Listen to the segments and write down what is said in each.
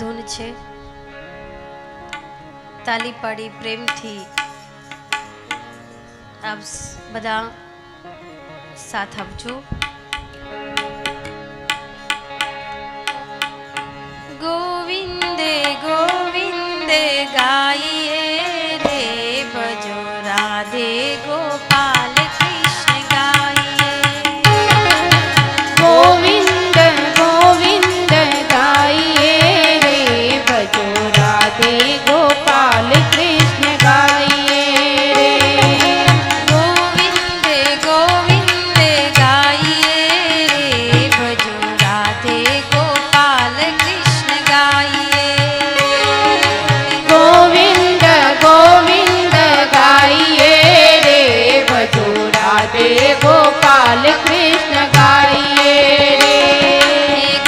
धून छे। ताली पाड़ी प्रेम थी आप बदा साथ आपजो। गोविंद गोविंद गाइए रे भजो राधे गोपाल कृष्ण गाइए। गोविंद गोविंद गाइए रे भजो राधे गोपाल कृष्ण गाइए रे। गोविंद गोविंद गाइए रे भजो राधे गोपाल कृष्ण गाइए। गोविंद गोविंद गाइए रे भजो राधे गोपाल कृष्ण गाइए रे।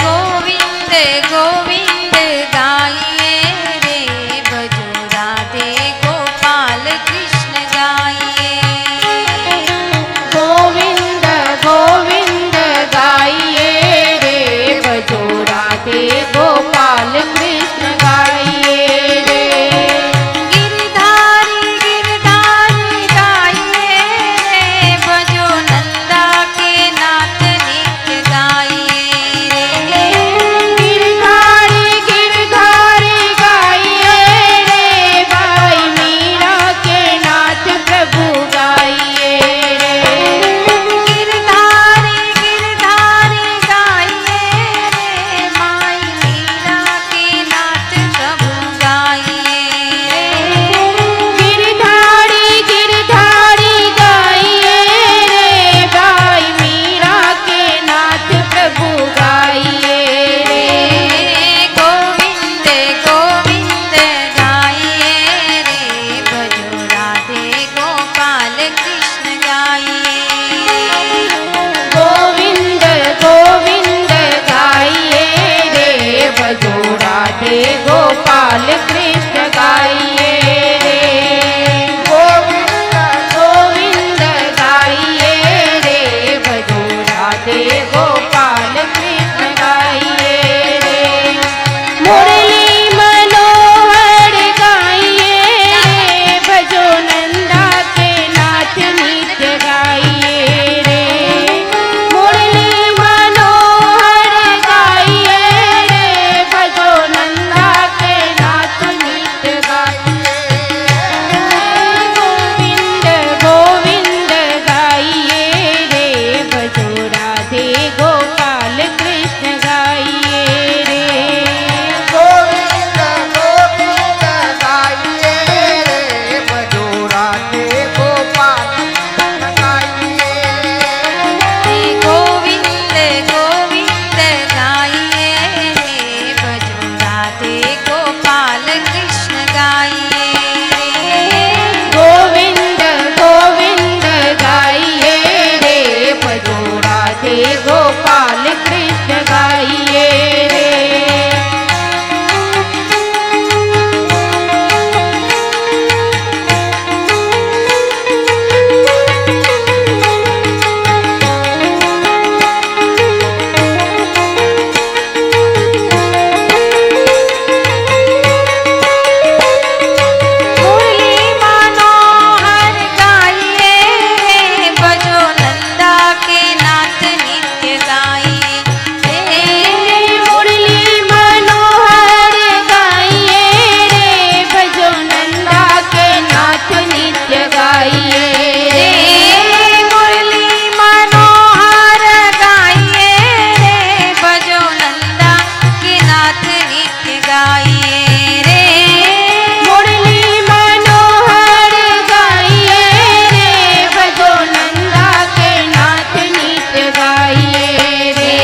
गोविंद गोविंद गाइए रे भजो राधे गोपाल कृष्ण गाइए। गोविंद गोविंद गाइए रे भजो राधे गोपाल कृष्ण गाइए रे। गिरधारी गिरधारी गाइए रे भजो नंदा के नाथ नित्य गाइए रे। गिरधारी गिरधारी गाइए रे भाई मीरा के नाथ प्रभु गाइए रे। गिरधारी गिरधारी गाइए रे माई मीरा के नाथ प्रभु गाइए रे। गिरधारी गिरधारी गाइए रे भाई मीरा के नाथ प्रभु गाइए रे। गोविंद गोविंद गाइए रे भजो राधे गोपाल कृष्ण गाइए। गोविंद गोविंद गाइए रे भजो राधे गोपाल कृष्ण गाइए रे। गोविंद गोविंद गाइए रे भजो राधे गोपाल कृष्ण गाइए रे। मुरली मनोहर गाइए रे भजो नंदा के नाथ नित्य गाइए रे। मुरली मनोहर गाइए रे भजो नंदा के नाथ नित्य गाइए। गोविंद गोविंद गाइए रे भजो राधे गोपाल कृष्ण गाइए रे। गोविंद गोविंद गाइए रे भजो राधे गोपाल कृष्ण गाइए। गोविंद गोविंद गाइए रे भजो राधे गोपाल कृष्ण गाइए। गोविंद गोविंद गाइए रे भजो राधे गोपाल कृष्ण गाइए रे। मुरली मनोहर गाइए रे भजो नंदा के नाथ नित्य गाइए रे। मुरली मनोहर गाइए रे भजो नंदा के नाथ नित्य गाइए रे। मुरली मनोहर गाइए रे भजो नंदा के नाथ नित्य गाइए रे। मुरली मनोहर गाइए रे भजो नंदा के नाथ नित्य गाइए रे।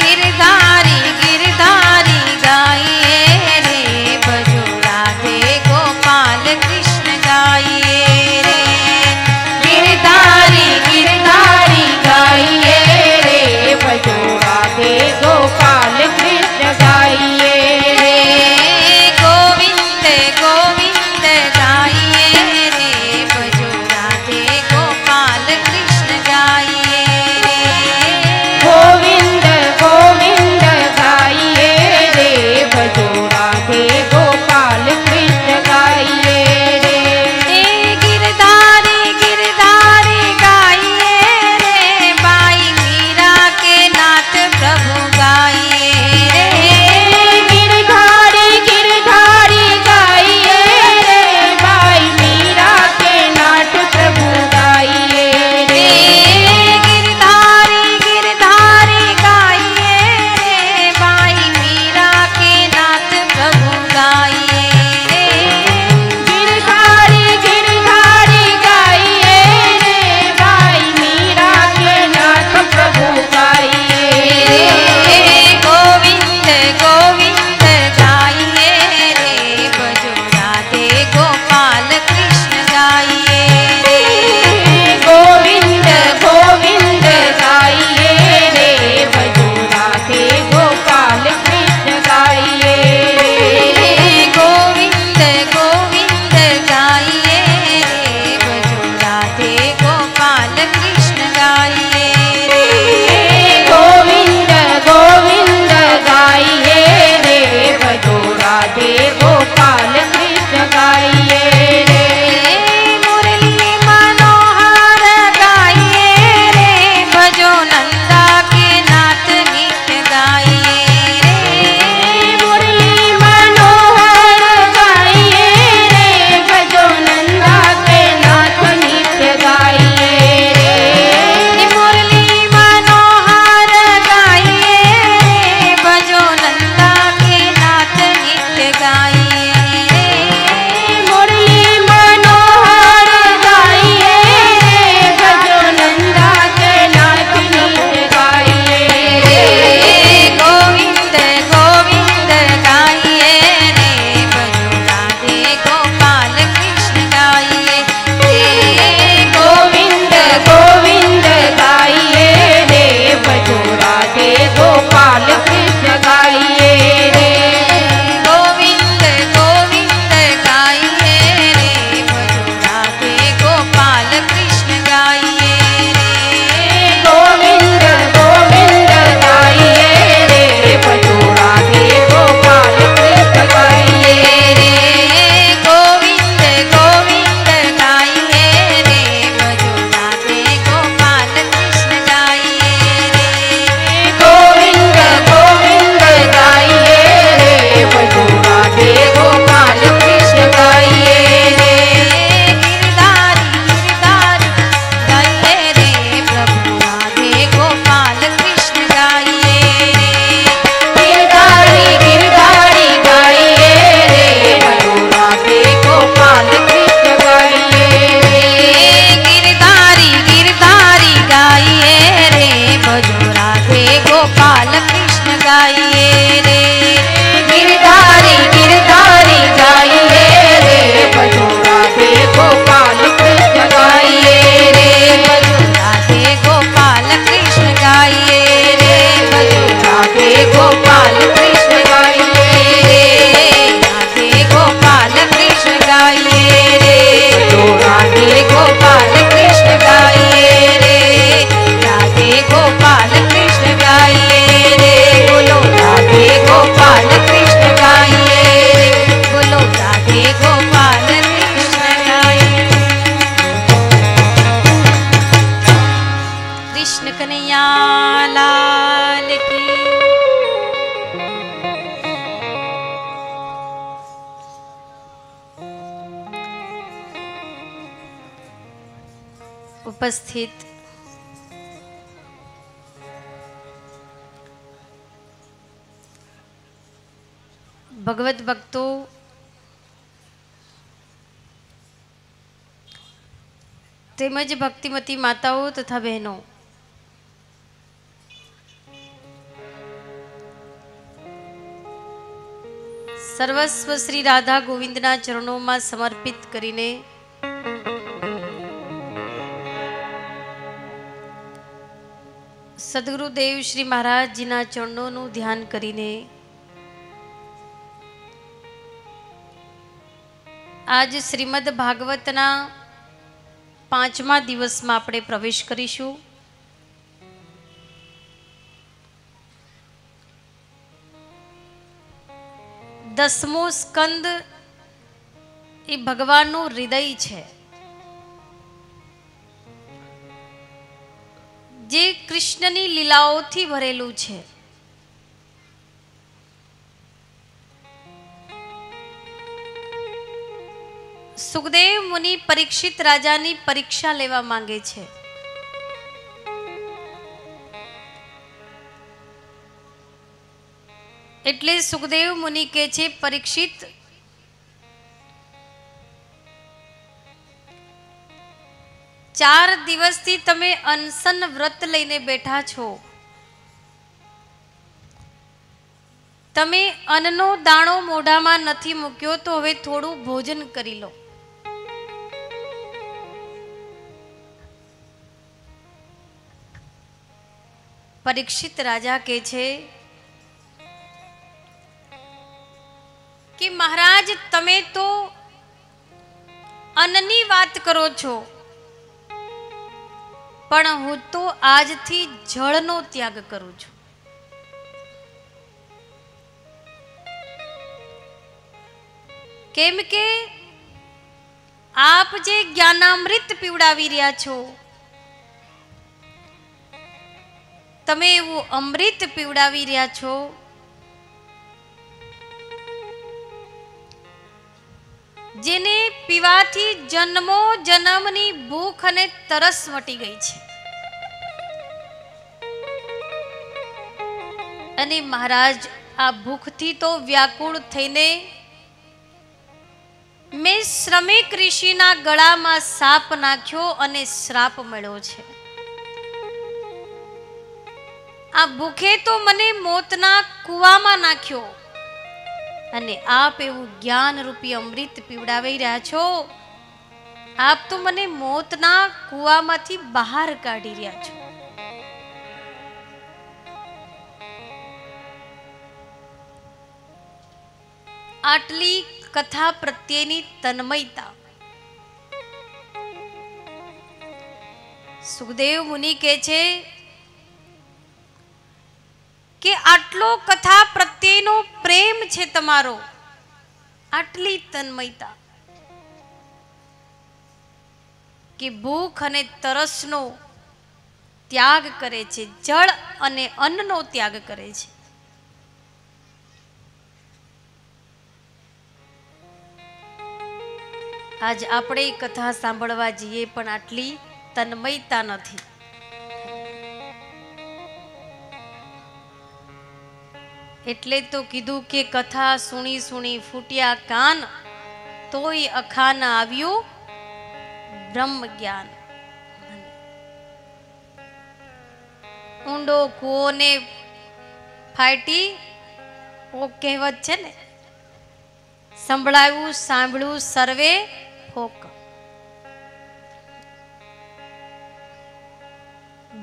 गिरधारी गिरधारी गाइए रे भजो राधे गोपाल कृष्ण गाइए रे। गिरधारी गिरधारी गाइए रे भजो राधे गोपाल कृष्ण गाइए रे। गोविंद गोविंद गाइए रे भजो राधे गोपाल कृष्ण गाइए रे। गोविंद गोविंद गाइए रे भजो उपस्थित भगवत भक्तों, તેમજ ભક્તિમતી માતાઓ તથા બહેનો, સર્વસ્વ શ્રી રાધા ગોવિંદના ચરણોમાં સમર્પિત કરીને સદગુરુદેવ શ્રી મહારાજજીના ચરણોનું ધ્યાન કરીને આજ શ્રીમદ ભાગવતના 5મા દિવસમાં આપણે પ્રવેશ કરીશું. દસમો સ્કંદ એ ભગવાનનું હૃદય છે, જે કૃષ્ણની લીલાઓથી ભરેલું છે. સુખદેવ મુનિ પરીક્ષિત રાજાની પરીક્ષા લેવા માંગે છે. એટલે સુખદેવ મુનિ કહે છે, પરીક્ષિત, ચાર દિવસથી તમે અનશન વ્રત લઈને બેઠા છો. તમે અન્નનો દાણો મોઢામાં નથી મૂક્યો, તો હવે થોડું ભોજન કરી લો. પરીક્ષિત રાજા કહે છે કે મહારાજ, તમે તો અન્નની વાત કરો છો, પણ હું તો આજથી જળનો ત્યાગ કરું છું. કેમ કે આપ જે જ્ઞાનામૃત પીવડાવી રહ્યા છો, તમે એવું અમૃત પીવડાવી રહ્યા છો જેને પીવાથી જન્મો જન્મની ભૂખ અને તરસ મટી ગઈ છે. અને મહારાજ, આ ભૂખથી તો વ્યાકુળ થઈને મેં શ્રમિક ઋષિના ગળામાં સાપ નાખ્યો અને શ્રાપ મળ્યો છે. આ ભૂખે તો મને મોતના કૂવામાં નાખ્યો, અને આપ એવું જ્ઞાન રૂપી અમૃત પીવડાવી રહ્યા છો. આપ તો મને મોતના કૂવામાંથી બહાર કાઢી રહ્યા છો. આટલી કથા પ્રત્યેની તન્મયતા સુખદેવ મુનિ કહે છે કે આટલો કથા પ્રત્યેનો પ્રેમ છે તમારો, આટલી તન્મયતા કે ભૂખ અને તરસનો ત્યાગ કરે છે, જળ અને અન્નનો ત્યાગ કરે છે. આજ આપણે કથા સાંભળવા જઈએ પણ આટલી તન્મયતા નથી. એટલે તો કીધું કે કથા સુણી સુણી ફૂટ્યા કાન, તોય અખાન આવ્યું બ્રહ્મ જ્ઞાન. ઊંડો કૂઓને ફાટી ઓ કહેવત છે ને, સંભળાયું સાંભળ્યું સર્વે ફોક.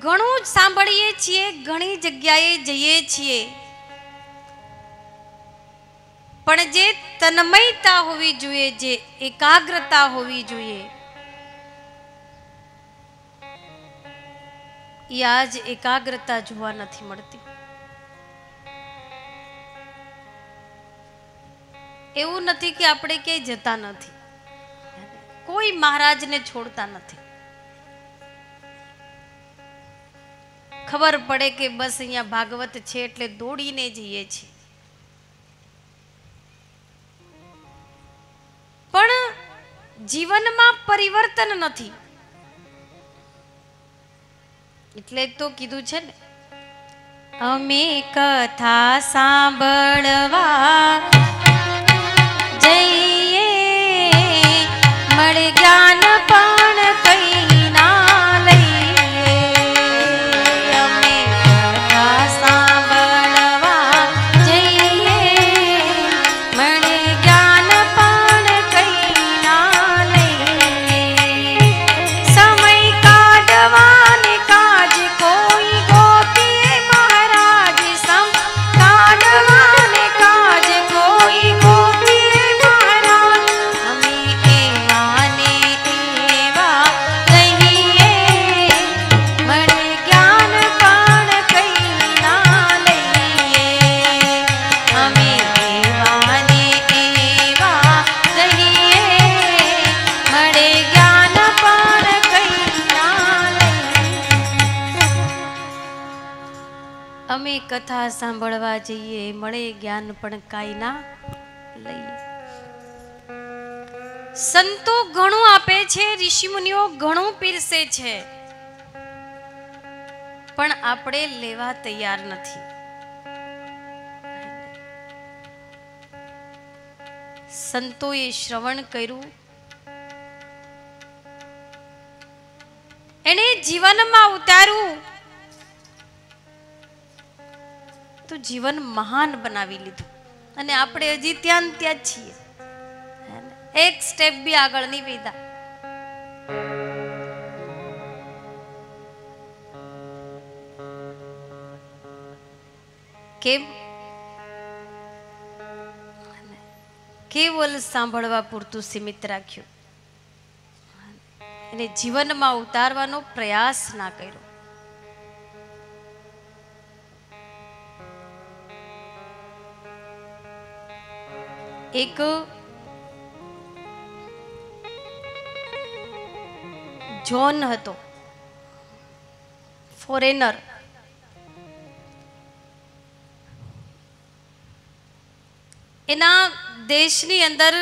ઘણું જ સાંભળીએ છીએ, ઘણી જગ્યાએ જઈએ છીએ, પણ જે તન્મયતા હોવી જોઈએ, જે એકાગ્રતા હોવી જોઈએ, એ આજ એકાગ્રતા જોવા નથી મળતી. એવું નથી કે આપણે ક્યાંય જતા નથી, કોઈ મહારાજને છોડતા નથી. ખબર પડે કે બસ અહીંયા ભાગવત છે એટલે દોડીને જઈએ છીએ. પણ જીવનમાં પરિવર્તન નથી. એટલે તો કીધું છે ને, અમે કથા સાંભળવા જઈએ, મળે જ્ઞાન પણ કઈ ના લઈએ. અમે કથા સાંભળવા જઈએ, મળે જ્ઞાન પણ કઈ ના લઈએ. સમય કાઢવાને કાજ કોઈ ગોતીએ મહારાજ, સમ કાઢવાને કાજ કોઈ ગોતીએ મહારાજ. અમે એવા ને એવા કહીએ, મળે જ્ઞાન પણ કઈ ના લઈએ. અમે એવા ને એવા કહીએ, મળે જ્ઞાન પણ કઈ ના લઈએ. અમે કથા સાંભળવા જઈએ, મળે જ્ઞાન પણ કાંઈ ના લઈએ. સંતો ઘણું આપે છે, ઋષિમુનિઓ ઘણું પીરસે છે, પણ આપણે લેવા તૈયાર નથી. સંતોએ શ્રવણ કર્યું, એને જીવનમાં ઉતાર્યું તો જીવન મહાન બનાવી લીધું. અને આપણે હજી ત્યાં ને ત્યાં જ છીએ, એક સ્ટેપ બી આગળ નહીં વધ્યા. કેમ? કેવલ સાંભળવા પૂરતું સીમિત રાખ્યું, એને જીવનમાં ઉતારવાનો પ્રયાસ ના કર્યો. એક જોન હતો, ફોરેનર. એના દેશની અંદર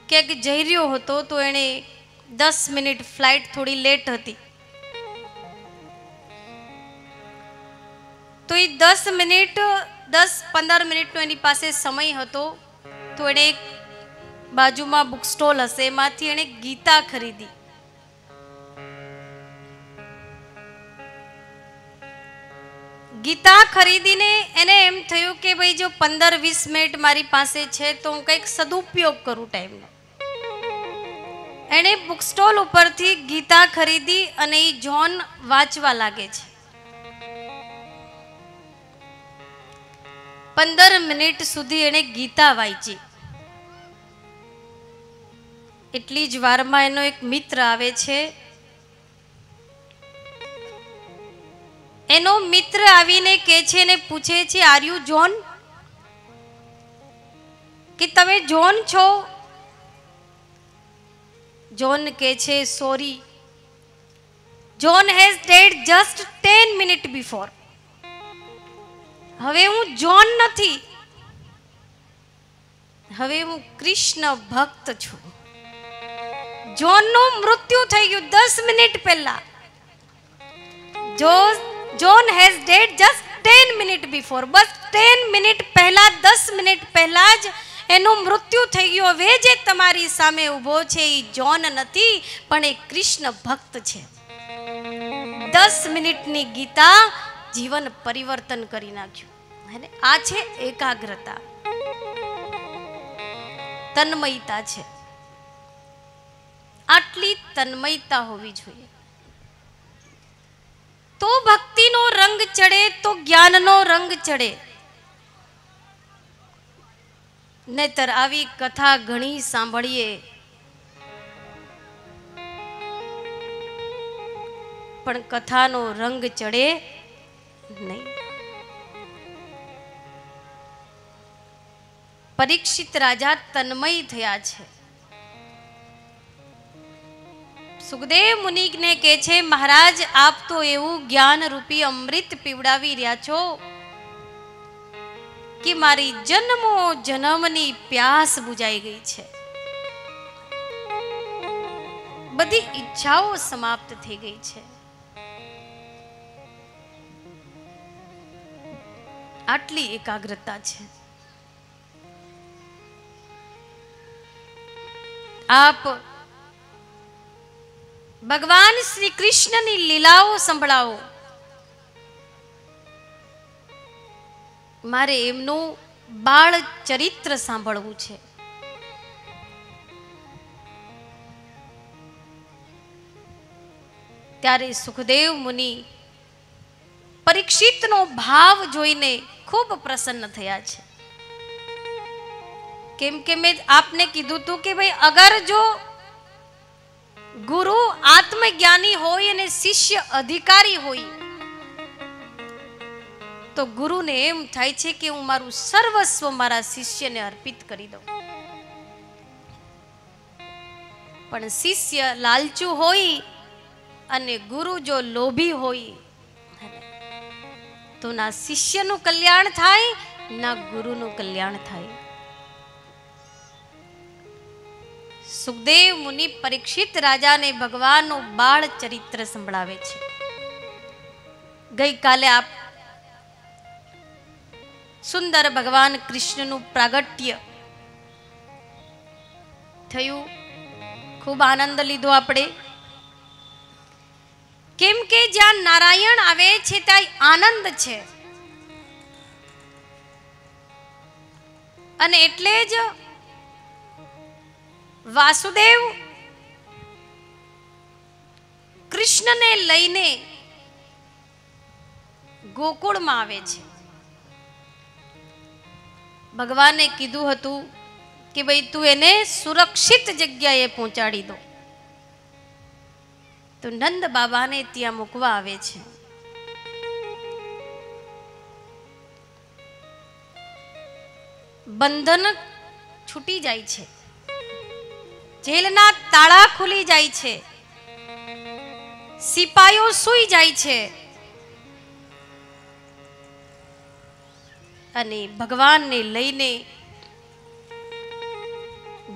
ક્યાંક જઈ રહ્યો હતો, તો એણે 10 મિનિટ, ફ્લાઇટ થોડી લેટ હતી, તો એ 10 મિનિટ 10-15 મિનિટનો એની પાસે સમય હતો. તો એણે એક બાજુમાં બુક સ્ટોલ હશે, એમાંથી એણે ગીતા ખરીદી. ગીતા ખરીદીને એને એમ થયું કે ભાઈ જો 15-20 મિનિટ મારી પાસે છે તો હું કંઈક સદુપયોગ કરું ટાઈમનો. એણે બુક સ્ટોલ ઉપરથી ગીતા ખરીદી અને એ જોન વાંચવા લાગે છે. 15 મિનિટ સુધી એણે ગીતા વાંચી. એટલી જ વારમાં એનો એક મિત્ર આવે છે. એનો મિત્ર આવીને કહે છે ને પૂછે છે, આર યુ જોન? કે તમે જોન છો? જોન કહે છે, sorry, John has dead just 10 minute before. હવે હું જોન નથી, હવે હું કૃષ્ણ ભક્ત છું. જોનનું મૃત્યુ થઈ ગયું 10 મિનિટ પહેલા. John has dead just 10 minute before. બસ 10 મિનિટ પહેલા, 10 મિનિટ પહેલા જ એનું મૃત્યુ થઈ ગયું. હવે જે તમારી સામે ઊભો છે એ જોન નથી, પણ એ કૃષ્ણ ભક્ત છે. 10 મિનિટની ગીતા જીવન પરિવર્તન કરી નાખ્યું. અને આ છે એકાગ્રતા, તન્મયતા છે. આટલી તન્મયતા હોવી જોઈએ, તો ભક્તિનો રંગ ચડે, તો જ્ઞાનનો રંગ ચડે. નહીતર આવી કથા ઘણી સાંભળીએ, પણ કથાનો રંગ ચડે નહીં. પરીક્ષિત રાજા તન્મય થયા છે. સુખદેવ મુનિને કહે છે, મહારાજ આપ તો એવું જ્ઞાન રૂપી અમૃત પીવડાવી રહ્યા છો કે મારી જન્મો જન્મની પ્યાસ બુજાઈ ગઈ છે. બધી ઈચ્છાઓ સમાપ્ત થઈ ગઈ છે. આટલી એકાગ્રતા છે. આપ ભગવાન શ્રી કૃષ્ણની લીલાઓ સંભળાવો. મારે એમનું બાળ ચરિત્ર સાંભળવું છે. ત્યારે સુખદેવ મુનિ પરીક્ષિતનો ભાવ જોઈને ખૂબ પ્રસન્ન થયા છે. કેમ કે મેં આપને કીધું હતું કે ભાઈ અગર જો ગુરુ આત્મજ્ઞાની હોય અને શિષ્ય અધિકારી હોય તો ગુરુને એમ થાય છે કે હું મારું સર્વસ્વ મારા શિષ્યને અર્પિત કરી દઉં. પણ શિષ્ય લાલચુ હોય અને ગુરુ જો લોભી હોય તો ના શિષ્યનું કલ્યાણ થાય ના ગુરુનું કલ્યાણ થાય. સુખદેવ મુનિ પરીક્ષિત રાજાને ભગવાનનું બાળ ચરિત્ર સંભળાવે છે. ગઈકાલે આપ સુંદર ભગવાન કૃષ્ણનું પ્રાગટ્ય થયું, ખૂબ આનંદ લીધો આપણે. કેમ કે જ્યાં નારાયણ આવે છે ત્યાં આનંદ છે. અને એટલે જ વાસુદેવ કૃષ્ણને લઈને ગોકુળમાં આવે છે. ભગવાને કીધું હતું કે ભાઈ તું એને સુરક્ષિત જગ્યાએ પહોંચાડી દો. તો નંદ બાબાને ત્યાં મૂકવા આવે છે. બંધન છૂટી જાય છે, જેલના તાળા ખુલી જાય છે, સિપાઈઓ સૂઈ જાય છે અને ભગવાનને લઈને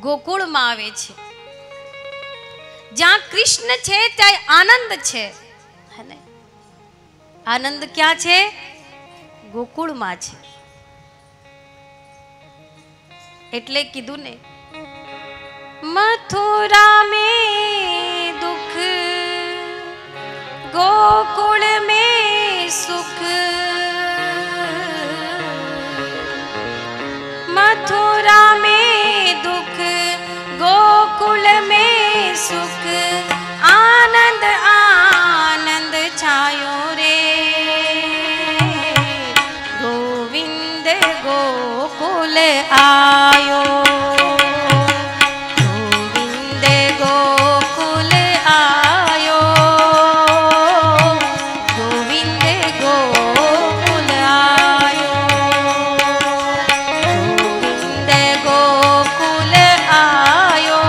ગોકુળમાં આવે છે. જ્યાં કૃષ્ણ છે ત્યાં આનંદ છે. આનંદ ક્યાં છે? ગોકુળમાં છે. એટલે કીધું ને, મથુરા में दुख गोकुल में सुख, मथुरा में दुख गोकुल में सुख, आनंद आनंद छायो रे, गोविंद गोकुल आयो, गोविंद गोकुल आयो, गोविंद गोकुल आयो, गोविंद गोकुल आयो,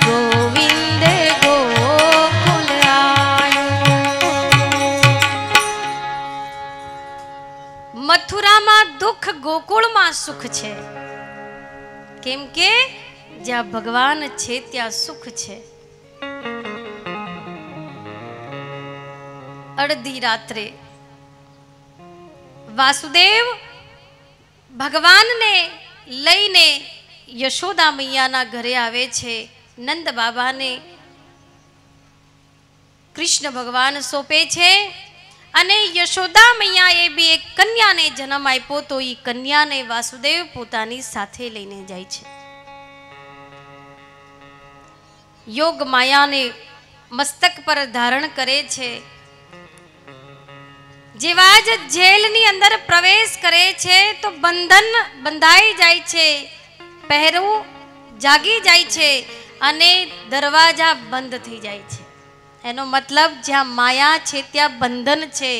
गोविंद गोकुल आयो. મથુરામાં દુઃખ, ગોકુળમાં સુખ છે. કેમ કે જ્યાં ભગવાન છે ત્યાં સુખ છે. અડધી રાત્રે વાસુદેવ ભગવાનને લઈને યશોદા મૈયાના ઘરે આવે છે. નંદ બાબાને કૃષ્ણ ભગવાન સોંપે છે અને યશોદા મૈયાએ બી એક કન્યાને જન્મ આપ્યો તો એ કન્યાને વાસુદેવ પોતાની સાથે લઈને જાય છે. યોગ માયાને મસ્તક પર ધારણ કરે છે. જેવા જ જેલની અંદર પ્રવેશ કરે છે તો બંધન બંધાઈ જાય છે, પહેરું જાગી જાય છે અને દરવાજા બંધ થઈ જાય છે. એનો મતલબ જ્યાં માયા છે ત્યાં બંધન છે,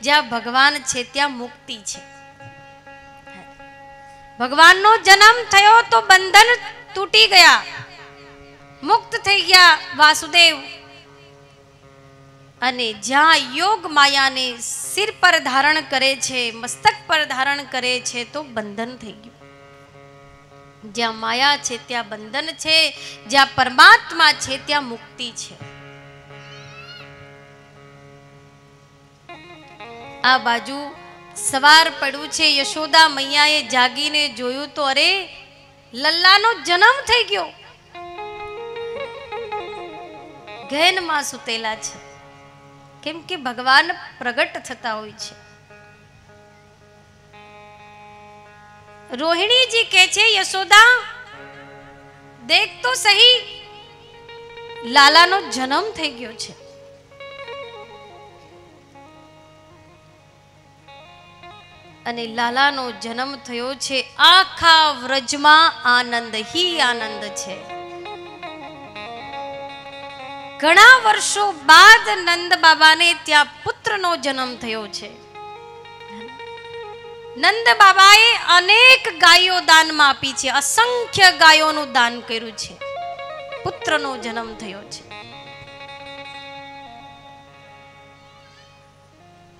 જ્યાં ભગવાન છે ત્યાં મુક્તિ છે. ભગવાનનો જન્મ થયો તો બંધન તૂટી ગયા, મુક્ત થઈ ગયા વાસુદેવ. અને જ્યાં યોગ માયાને સિર પર ધારણ કરે છે, મસ્તક પર ધારણ કરે છે તો બંધન થઈ ગયું. જ્યાં માયા છે ત્યાં બંધન છે, જ્યાં પરમાત્મા છે ત્યાં મુક્તિ છે. આ બાજુ સવાર પડ્યું છે. યશોદા મૈયાએ જાગીને જોયું તો અરે લલ્લાનો જન્મ થઈ ગયો. ઘેનમાં સુતેલા છે, કેમ કે ભગવાન પ્રગટ થતા હોય છે. રોહિણીજી કહે છે યશોદા દેખ તો સહી, લાલાનો જન્મ થઈ ગયો છે. અને લાલાનો જન્મ થયો છે, આખા વ્રજમાં આનંદ હી આનંદ છે. ઘણા વર્ષો બાદ નંદ બાબાને ત્યાં પુત્રનો જન્મ થયો છે. નંદ બાબાએ અનેક ગાયો દાનમાં આપી છે, અસંખ્ય ગાયોનું દાન કર્યું છે. પુત્રનો જન્મ થયો છે.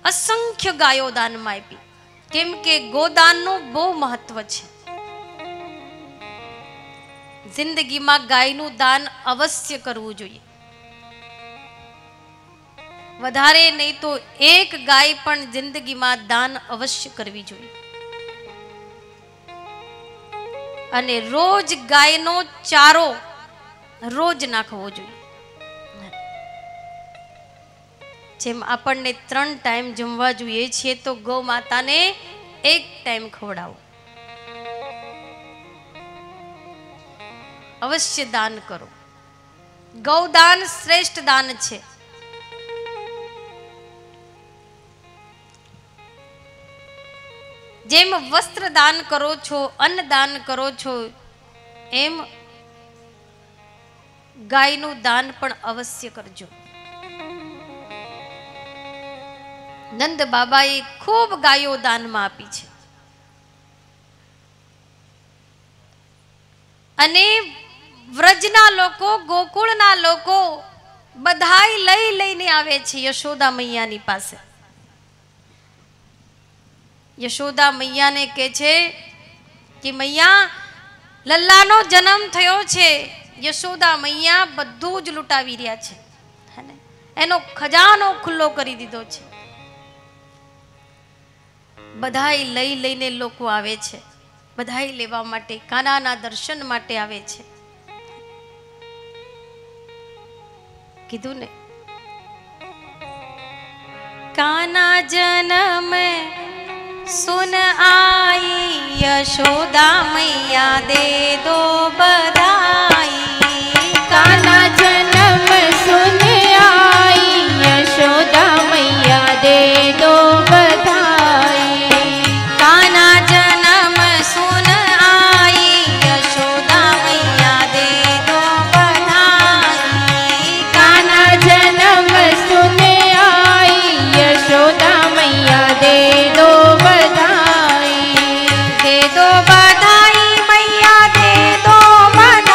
અસંખ્ય ગાયો દાનમાં આપી, કેમ કે ગોદાનનું બહુ મહત્વ છે. જિંદગીમાં ગાયનું દાન અવશ્ય કરવું જોઈએ. વધારે નહીં તો એક ગાય પણ જિંદગીમાં દાન અવશ્ય કરવી જોઈએ. અને રોજ ગાયનો ચારો રોજ નાખવો જોઈએ. જેમ આપણને 3 ટાઈમ જમવા જોઈએ છે, તો ગૌ માતાને 1 ટાઈમ ખવડાવો. અવશ્ય દાન કરો. ગૌદાન શ્રેષ્ઠ દાન છે. જેમ વસ્ત્ર દાન કરો છો, અન્ન દાન કરો છો, એમ ગાયનું દાન પણ અવશ્ય કરજો. નંદ બાબાએ ખૂબ ગાયો દાનમાં આપી છે. અને વ્રજના લોકો, ગોકુળના લોકો બધાય લઈને આવે છે યશોદા મૈયાની પાસે. યશોદા મૈયાને કહે છે કે મૈયા લલ્લાનો જન્મ થયો છે. યશોદા મૈયા બધું જ લૂંટાવી રહ્યા છે, એનો ખજાનો ખુલ્લો કરી દીધો છે. બધાય લઈને લોકો આવે છે, બધાય લેવા માટે, કાનાના દર્શન માટે આવે છે. કીધું ને, કાના જન્મ सुन आई यशोदा मैया दे दो बधाई. कान्हा जन्म सुन आई यशोदा मैया दे दो बधाई. कान्हा जन्म सुन आई यशोदा मैया दे दो बधाई. कान्हा जन्म सुन आई यशोदा मैया दे दो दे दो बधाई मैया दे दो बधाई.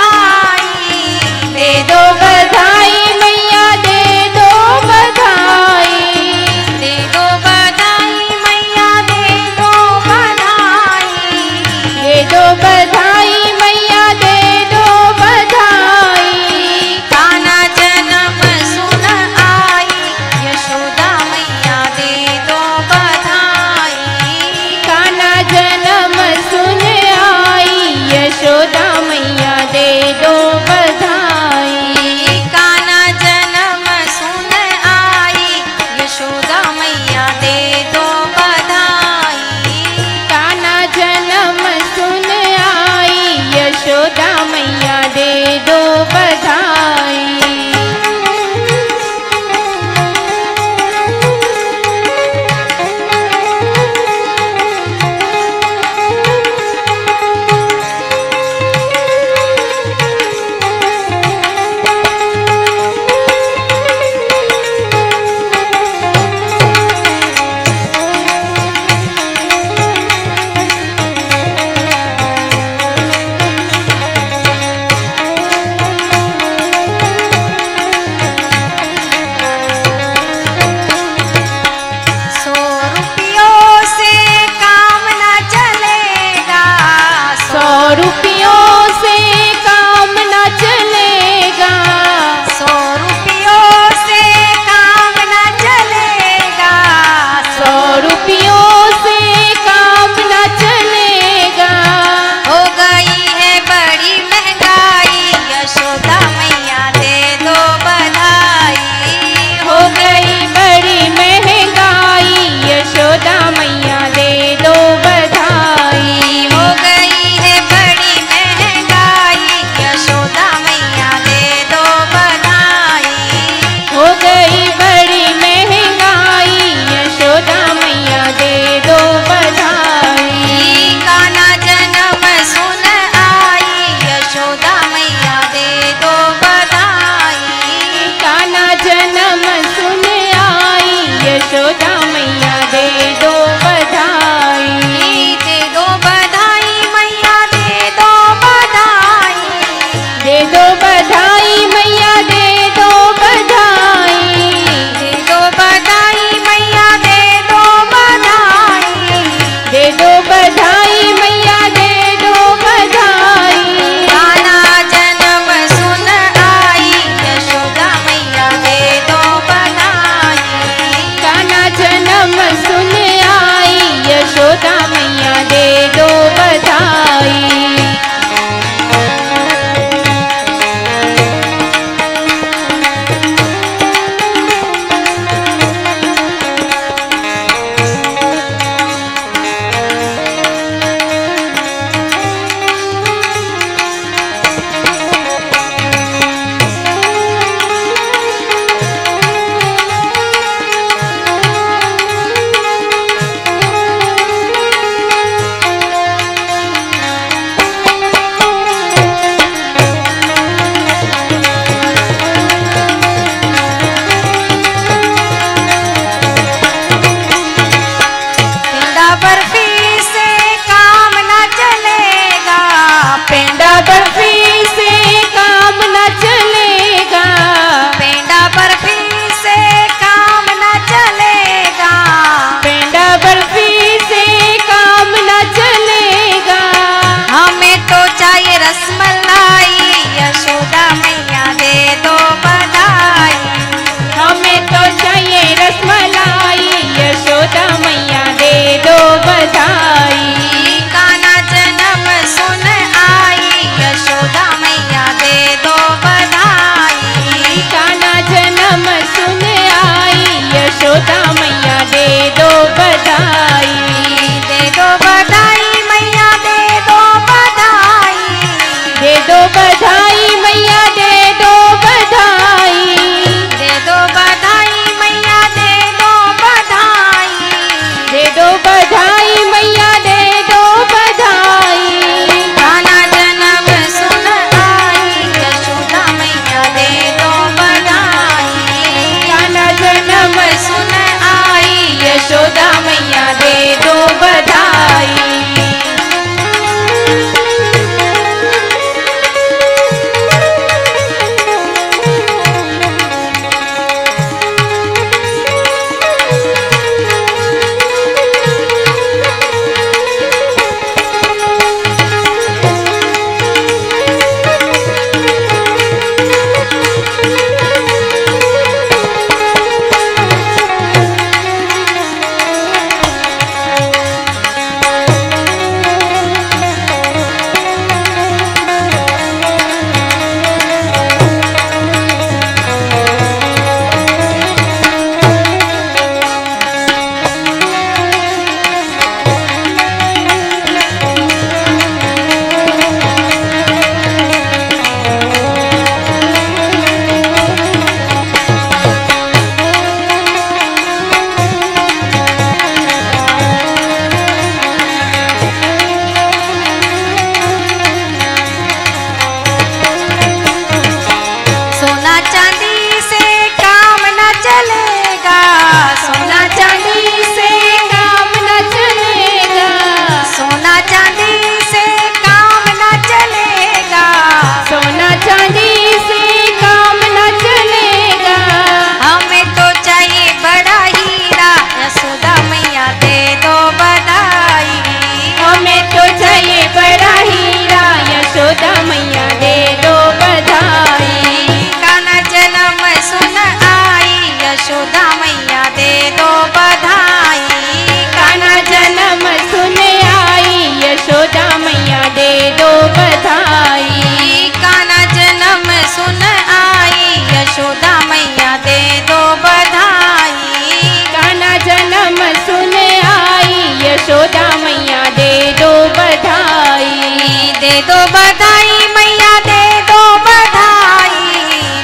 यशोदा मैया दे दो बधाई। दे दो बधाई मैया दे दो बधाई।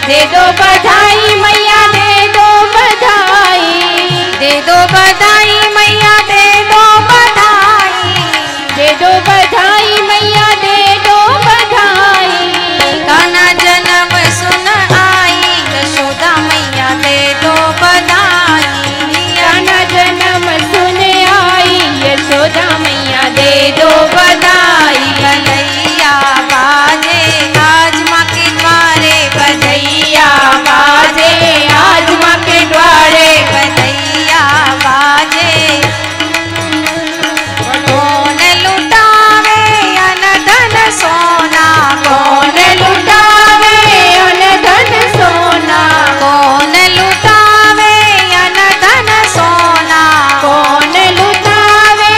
दे दो बधाई मैया दे दो बधाई। दे दो बधाई मैया दे दो बधाई। दे दो बधाई मैया दे दो बधाई। कान्हा जन्म सुन आई यशोदा मैया दे दो बधाई। कान्हा जन्म सुन आई यशोदा मैया दे दो बधाई। बधैया बाजे आज माँ के द्वारे। बधैया बाजे आज माँ के द्वारे। बधैया बाजे कौन लुटावे अन धन सोना। कौन लुटावे अन धन सोना। कौन लुटावे अन धन सोना। कौन लुटावे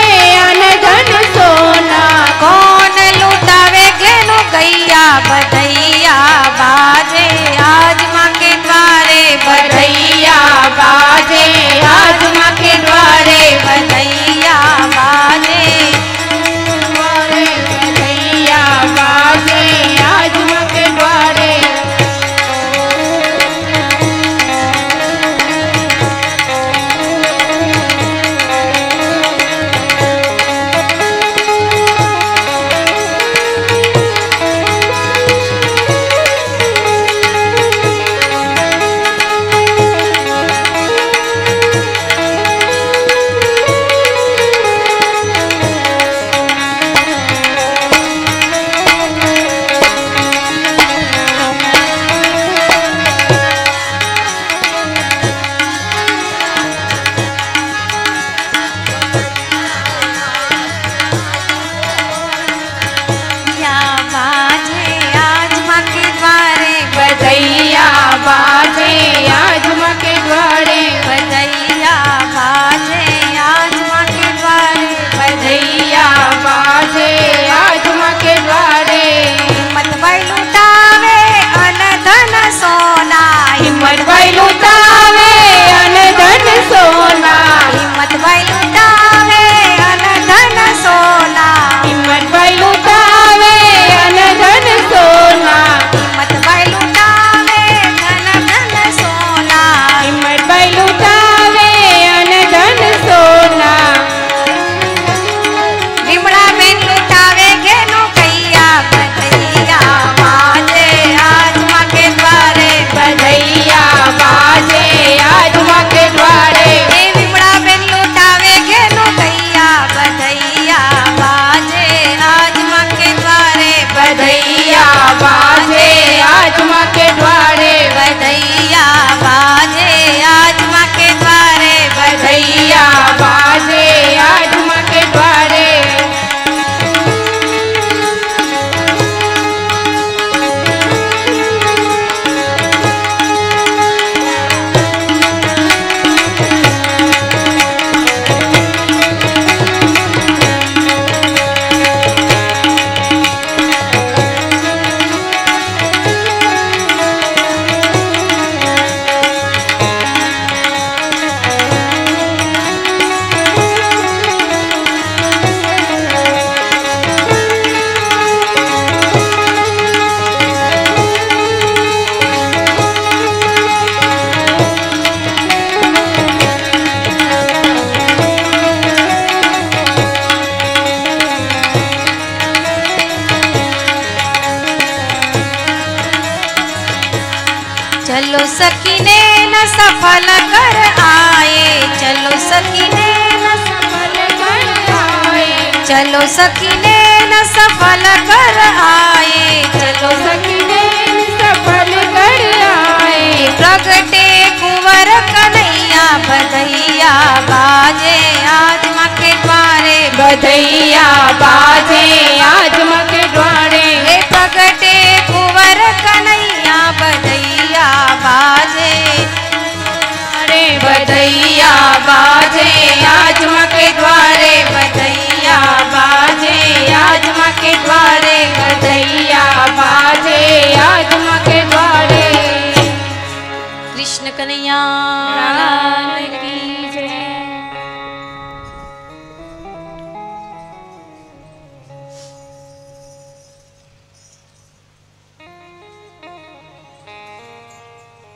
अन धन सोना। कौन लुटावे घेनु गैया। बधैया बाजे आज माँ के द्वारे। बधैया बाजे आज माँ के द्वारे। बधैया बाजे बधैया बाजे आज माँ के द्वारे। या बाजे आज माँ के द्वारे। बधैया बाजे आज माँ के द्वारे। बधैया बाजे आज माँ के द्वारे। बधैया बाजे आज माँ के द्वारे। हिम्मत भाई लुटावे अन धन सोना। हिम्मत भाई लुटावे अन धन सोना। हिम्मत भाई लुटावे अन धन सोना। हिम्मत भाई लुटावे अन धन सोना। हिम्मत भाई लुटावे धन धन सोना। हिम्मत भाई लुटावे अन धन सोना। विमला बेन लुटावे घेनु गैया। बधैया बाजे आज माँ के द्वारे। बधैया बाजे आज माँ के द्वारे। हे विमला बेन लुटावे घेनु गैया। बधैया बाजे आज माँ के द्वारे। बधैया बाजे आज माँ के द्वारे। बधैया बाजे आज माँ के द्वारे। बधैया बाजे आज माँ के द्वारे। चलो सकीने न सफल कर आए। चलो सकीने न सफल कर आए। चलो सकीने न सफल कर आए। चलो सकीने सफल कर आए। प्रगटे कुंवर कन्हैया। बधैया बाजे आज माँ के द्वारे। बधैया बाजे आज माँ के द्वारे। हे प्रगटे कुंवर कन्हैया। बधैया बाजे अरे बधैया बाजे आज माँ के द्वारे। बधैया बाजे आज माँ के द्वारे। बधैया बाजे आज माँ के द्वारे। कृष्ण कन्हैया लाल की जय।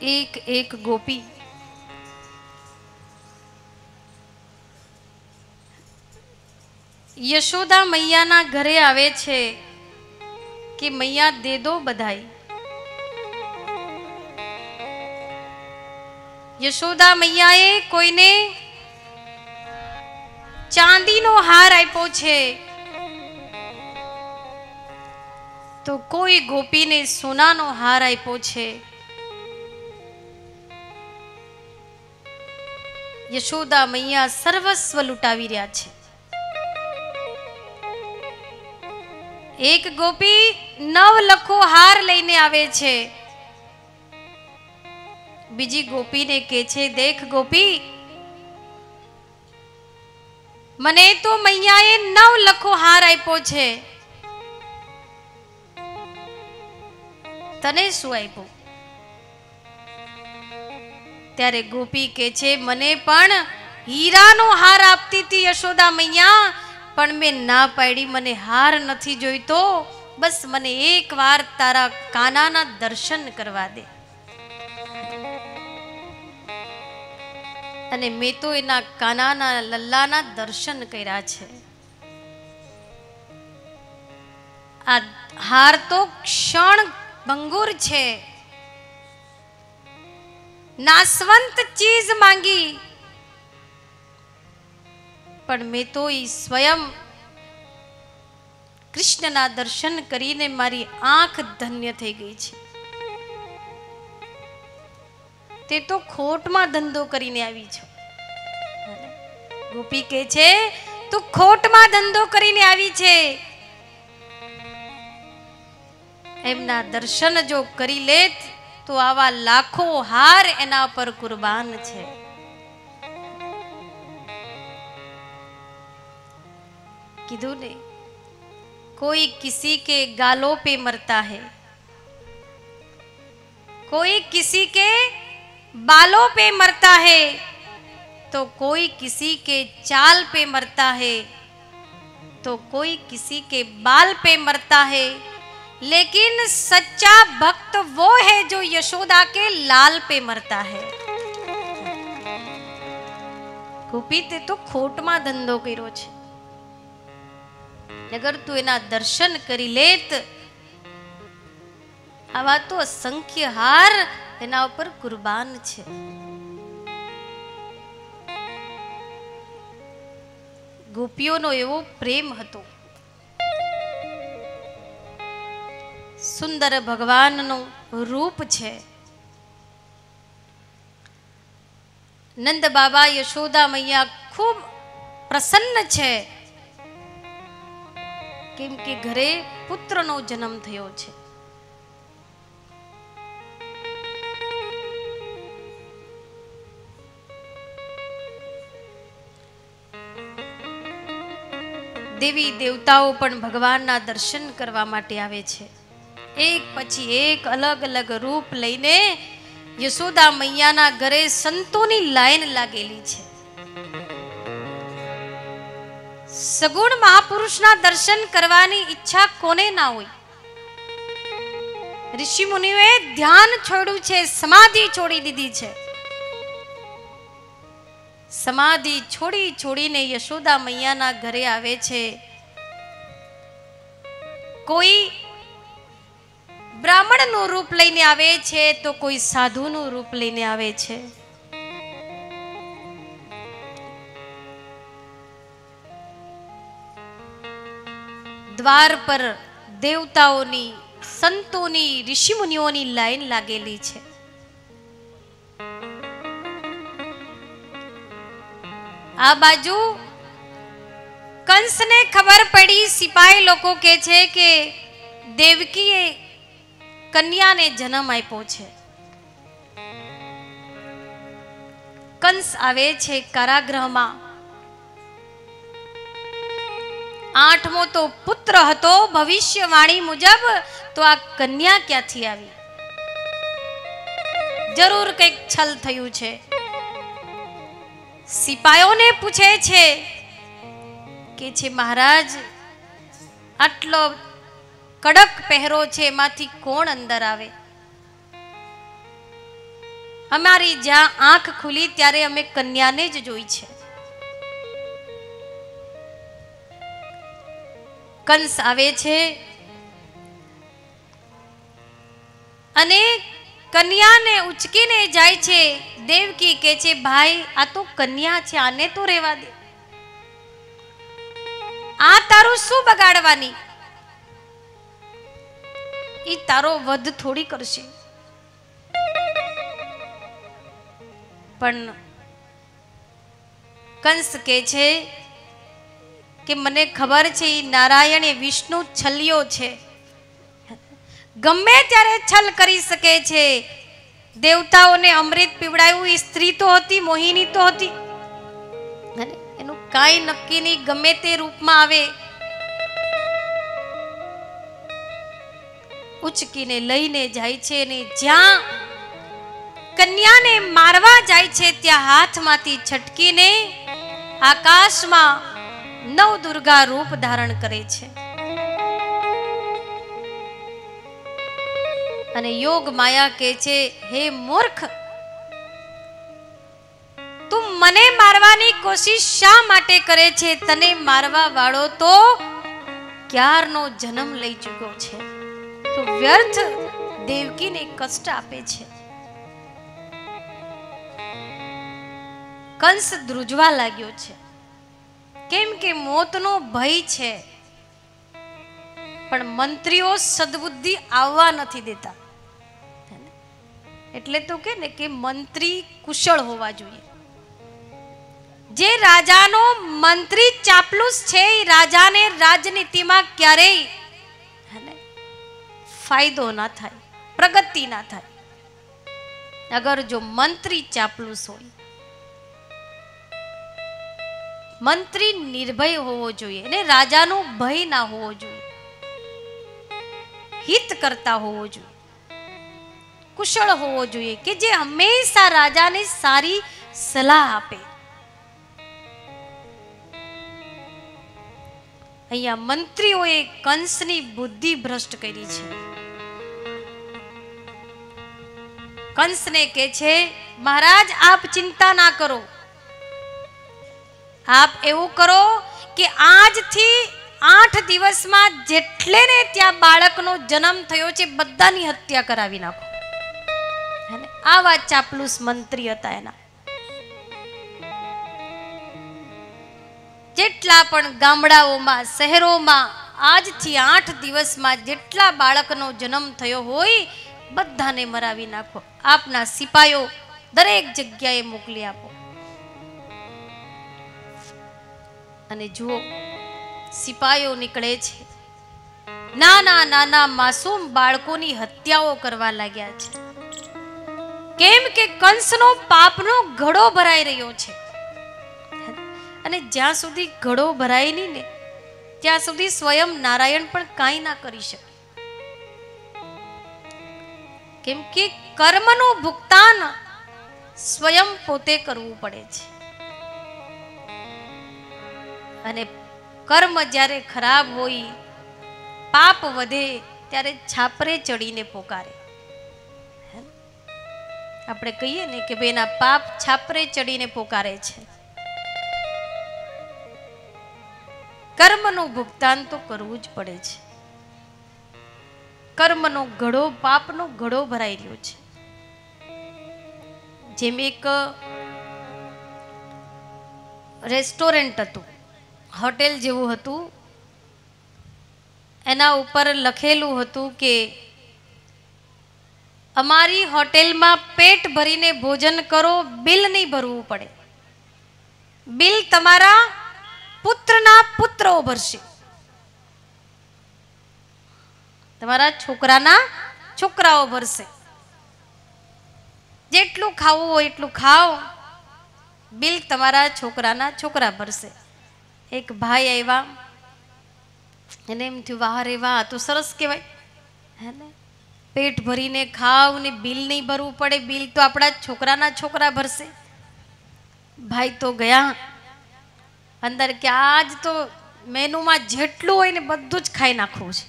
એક એક ગોપી યશોદા મૈયાના ઘરે આવે છે કે મૈયા દે દો બધાઈ. યશોદા મૈયાએ કોઈને ચાંદીનો હાર આપ્યો છે તો કોઈ ગોપીને સોનાનો હાર આપ્યો છે. યશોદા મૈયા સર્વસ્વ લૂંટાવી રહ્યા છે. એક ગોપી 9 લખો હાર લઈને આવે છે. બીજી ગોપીને કહે છે, દેખ ગોપી, મને તો મૈયાએ 9 લખો હાર આપ્યો છે, તને શું આપ્યું? ત્યારે ગોપી કહે છે, મને પણ હીરાનો હાર આપતી હતી યશોદા મૈયા, પણ મેં ના પાડી, મને હાર નથી જોઈતો, બસ મને એકવાર તારા કાનાના દર્શન કરવા દે. અને મેં તો એના કાનાના લલ્લાના દર્શન કર્યા છે. આ હાર તો ક્ષણ ભંગુર છે, નાસવંત ચીજ માંગી, પણ મેં તો એ સ્વયં કૃષ્ણના દર્શન કરીને મારી આંખ ધન્ય થઈ ગઈ છે. તે તો ખોટમાં ધંધો કરીને આવી છો. ગોપી કહે છે, તું ખોટમાં ધંધો કરીને આવી છે. એમના દર્શન જો કરી લેત તો આવા લાખો હાર એના પર કુરબાન છે. કીધું ને, कोई किसी के गालों पे मरता है, कोई किसी के बालों पे मरता है, तो कोई किसी के चाल पे मरता है, तो कोई किसी के बाल पे मरता है, लेकिन सच्चा भक्त वो है जो यशोदा के लाल पे मरता है. गोपी ते तो खोट में धंधो कर्यो छे, अगर तू एना दर्शन करी लेत, आवा तो असंख्य हार एना ऊपर कुर्बान छे. गोपीओनो एवो प्रेम हतो. सुंदर भगवाननो रूप छे. नंद बाबा यशोदा मैया खूब प्रसन्न छे, केम के घरे पुत्रनो जन्म थयो छे. देवी देवताओं पण भगवानना दर्शन करवा माटे आवे छे. एक पछी एक अलग अलग रूप लईने यशोदा मैयाना घरे संतोनी लाइन लागेली छे. सगुण महापुरुषना दर्शन करवानी इच्छा कोने ना होय. ऋषि मुनिओए ध्यान छोड्યું છે, समाधि छोड़ी दीधी છે. समाधि छोड़ी छोड़ीने यशोदा मैयाना घरे आवे छे. कोई ब्राह्मणનું रूप લઈને આવે છે, તો કોઈ સાધુનું रूप લઈને આવે છે. द्वार पर देवताओनी, संतोनी, ऋषि मुनिओनी लाइन लागेली छे. आ बाजू कंस ने खबर पड़ी, सिपाही लोगों के छे के देवकी कन्या ने जन्म आप्यो छे. कंस आवे छे कारागृह में. 8मो तो पुत्र हतो, भविष्यवाणी मुजब तो आ कन्या क्यांथी आवी? जरूर कईक छल थयुं छे. सिपाहीओने पूछे छे के छे महाराज आटलो कड़क पहरो छे, एमांथी कोण अंदर आवे? અમારી જ્યાં આંખ ખુલી ત્યારે અમે કન્યાને જ જોઈ છે. કંસ આવે છે અને કન્યાને ઉચકીને જાય છે. દેવકી કહે છે, ભાઈ આ તો કન્યા છે, આને તો રહેવા દે, આ તારું શું બગાડવાની, ઈ તારો વધ થોડી કરશે. પણ કંસ કહે છે કે મને ખબર છે ઈ નારાયણ એ વિષ્ણુ છલ્યો છે, ગમે ત્યારે છલ કરી શકે છે. દેવતાઓને અમૃત પીવડાયું, એ સ્ત્રી તો હતી, મોહિની તો હતી, એનું કાંઈ નક્કી નહીં, ગમે તે રૂપમાં આવે. ઉચકીને લઈને જાય છે અને જ્યાં કન્યાને મારવા જાય છે ત્યાં હાથમાંથી છટકીને આકાશમાં નવ દુર્ગા રૂપ ધારણ કરે છે. અને યોગ માયા કહે છે, હે મૂર્ખ, તું મને મારવાની કોશિશ શા માટે કરે છે? તને મારવા વાળો તો ક્યારનો જન્મ લઈ ચૂક્યો છે, તો વ્યર્થ દેવકીને કષ્ટ આપે છે. કંસ ધ્રુજવા લાગ્યો છે, કેમ કે મોતનો ભય છે, પણ મંત્રીઓ સદબુદ્ધિ આવવા નથી દેતા. એટલે તો કે ને કે મંત્રી કુશળ હોવા જોઈએ. જે રાજાનો મંત્રી ચાપલુસ છે એ રાજાને રાજનીતિમાં ક્યારેય ફાયદો ના થાય, પ્રગતિ ના થાય. અગર જો મંત્રી ચાપલુસ હોય, મંત્રી નિર્ભય હોવો જોઈએ અને રાજાનો ભય ના હોવો જોઈએ, હિત કરતા હોવો જોઈએ, કુશળ હોવો જોઈએ, કે જે હંમેશા રાજાને સારી સલાહ આપે. અહીંયા મંત્રીઓએ કંસની બુદ્ધિ ભ્રષ્ટ કરી છે. કંસને કહે છે, મહારાજ આપ ચિંતા ના કરો, આપ એવું કરો કે આજથી 8 દિવસમાં જેટલે ને ત્યાં બાળકનો જન્મ થયો છે બધાની હત્યા કરાવી નાખો. આવા ચાપલુસ મંત્રી હતા એના. જેટલા પણ ગામડાઓમાં, શહેરોમાં આજથી 8 દિવસમાં જેટલા બાળકનો જન્મ થયો હોય બધાને મરાવી નાખો. આપના સિપાઈઓ દરેક જગ્યાએ મોકલી આપો. અને જુઓ, સિપાઈઓ નીકળે છે, નાના નાના માસૂમ બાળકોની હત્યાઓ કરવા લાગ્યા છે. કેમ કે કંસનો પાપનો ઘડો ભરાઈ રહ્યો છે. અને જ્યાં સુધી ઘડો ભરાય નહીં ને ત્યાં સુધી સ્વયં નારાયણ પણ કાંઈ ના કરી શકે. કેમ કે કર્મનું ભુગતાન સ્વયં પોતે કરવું પડે છે. અને કર્મ જ્યારે ખરાબ હોય, પાપ વધે ત્યારે છાપરે ચડીને પોકારે. આપણે કહીએ ને કે ભાઈ એના પાપ છાપરે ચડીને પોકારે છે. કર્મનું ભુગતાન તો કરવું જ પડે છે. કર્મનો ઘડો, પાપનો ઘડો ભરાઈ રહ્યો છે. જેમ એક રેસ્ટોરન્ટ હતું, હોટેલ જેવું હતું, એના ઉપર લખેલું હતું કે અમારી હોટેલમાં પેટ ભરીને ભોજન કરો, બિલ નહીં ભરવું પડે, બિલ તમારા પુત્રના પુત્રો ભરશે, તમારા છોકરાના છોકરાઓ ભરશે. જેટલું ખાવું હોય એટલું ખાઓ, બિલ તમારા છોકરાના છોકરા ભરશે. એક ભાઈ આવ્યા, એને એમ થયું વાહ રે વાહ, તો સરસ કહેવાય હે ને, પેટ ભરીને ખાવ ને બિલ નહીં ભરવું પડે, બિલ તો આપણા છોકરાના છોકરા ભરશે. ભાઈ તો ગયા અંદર કે આજ તો મેનુમાં જેટલું હોય ને બધું જ ખાઈ નાખવું છે,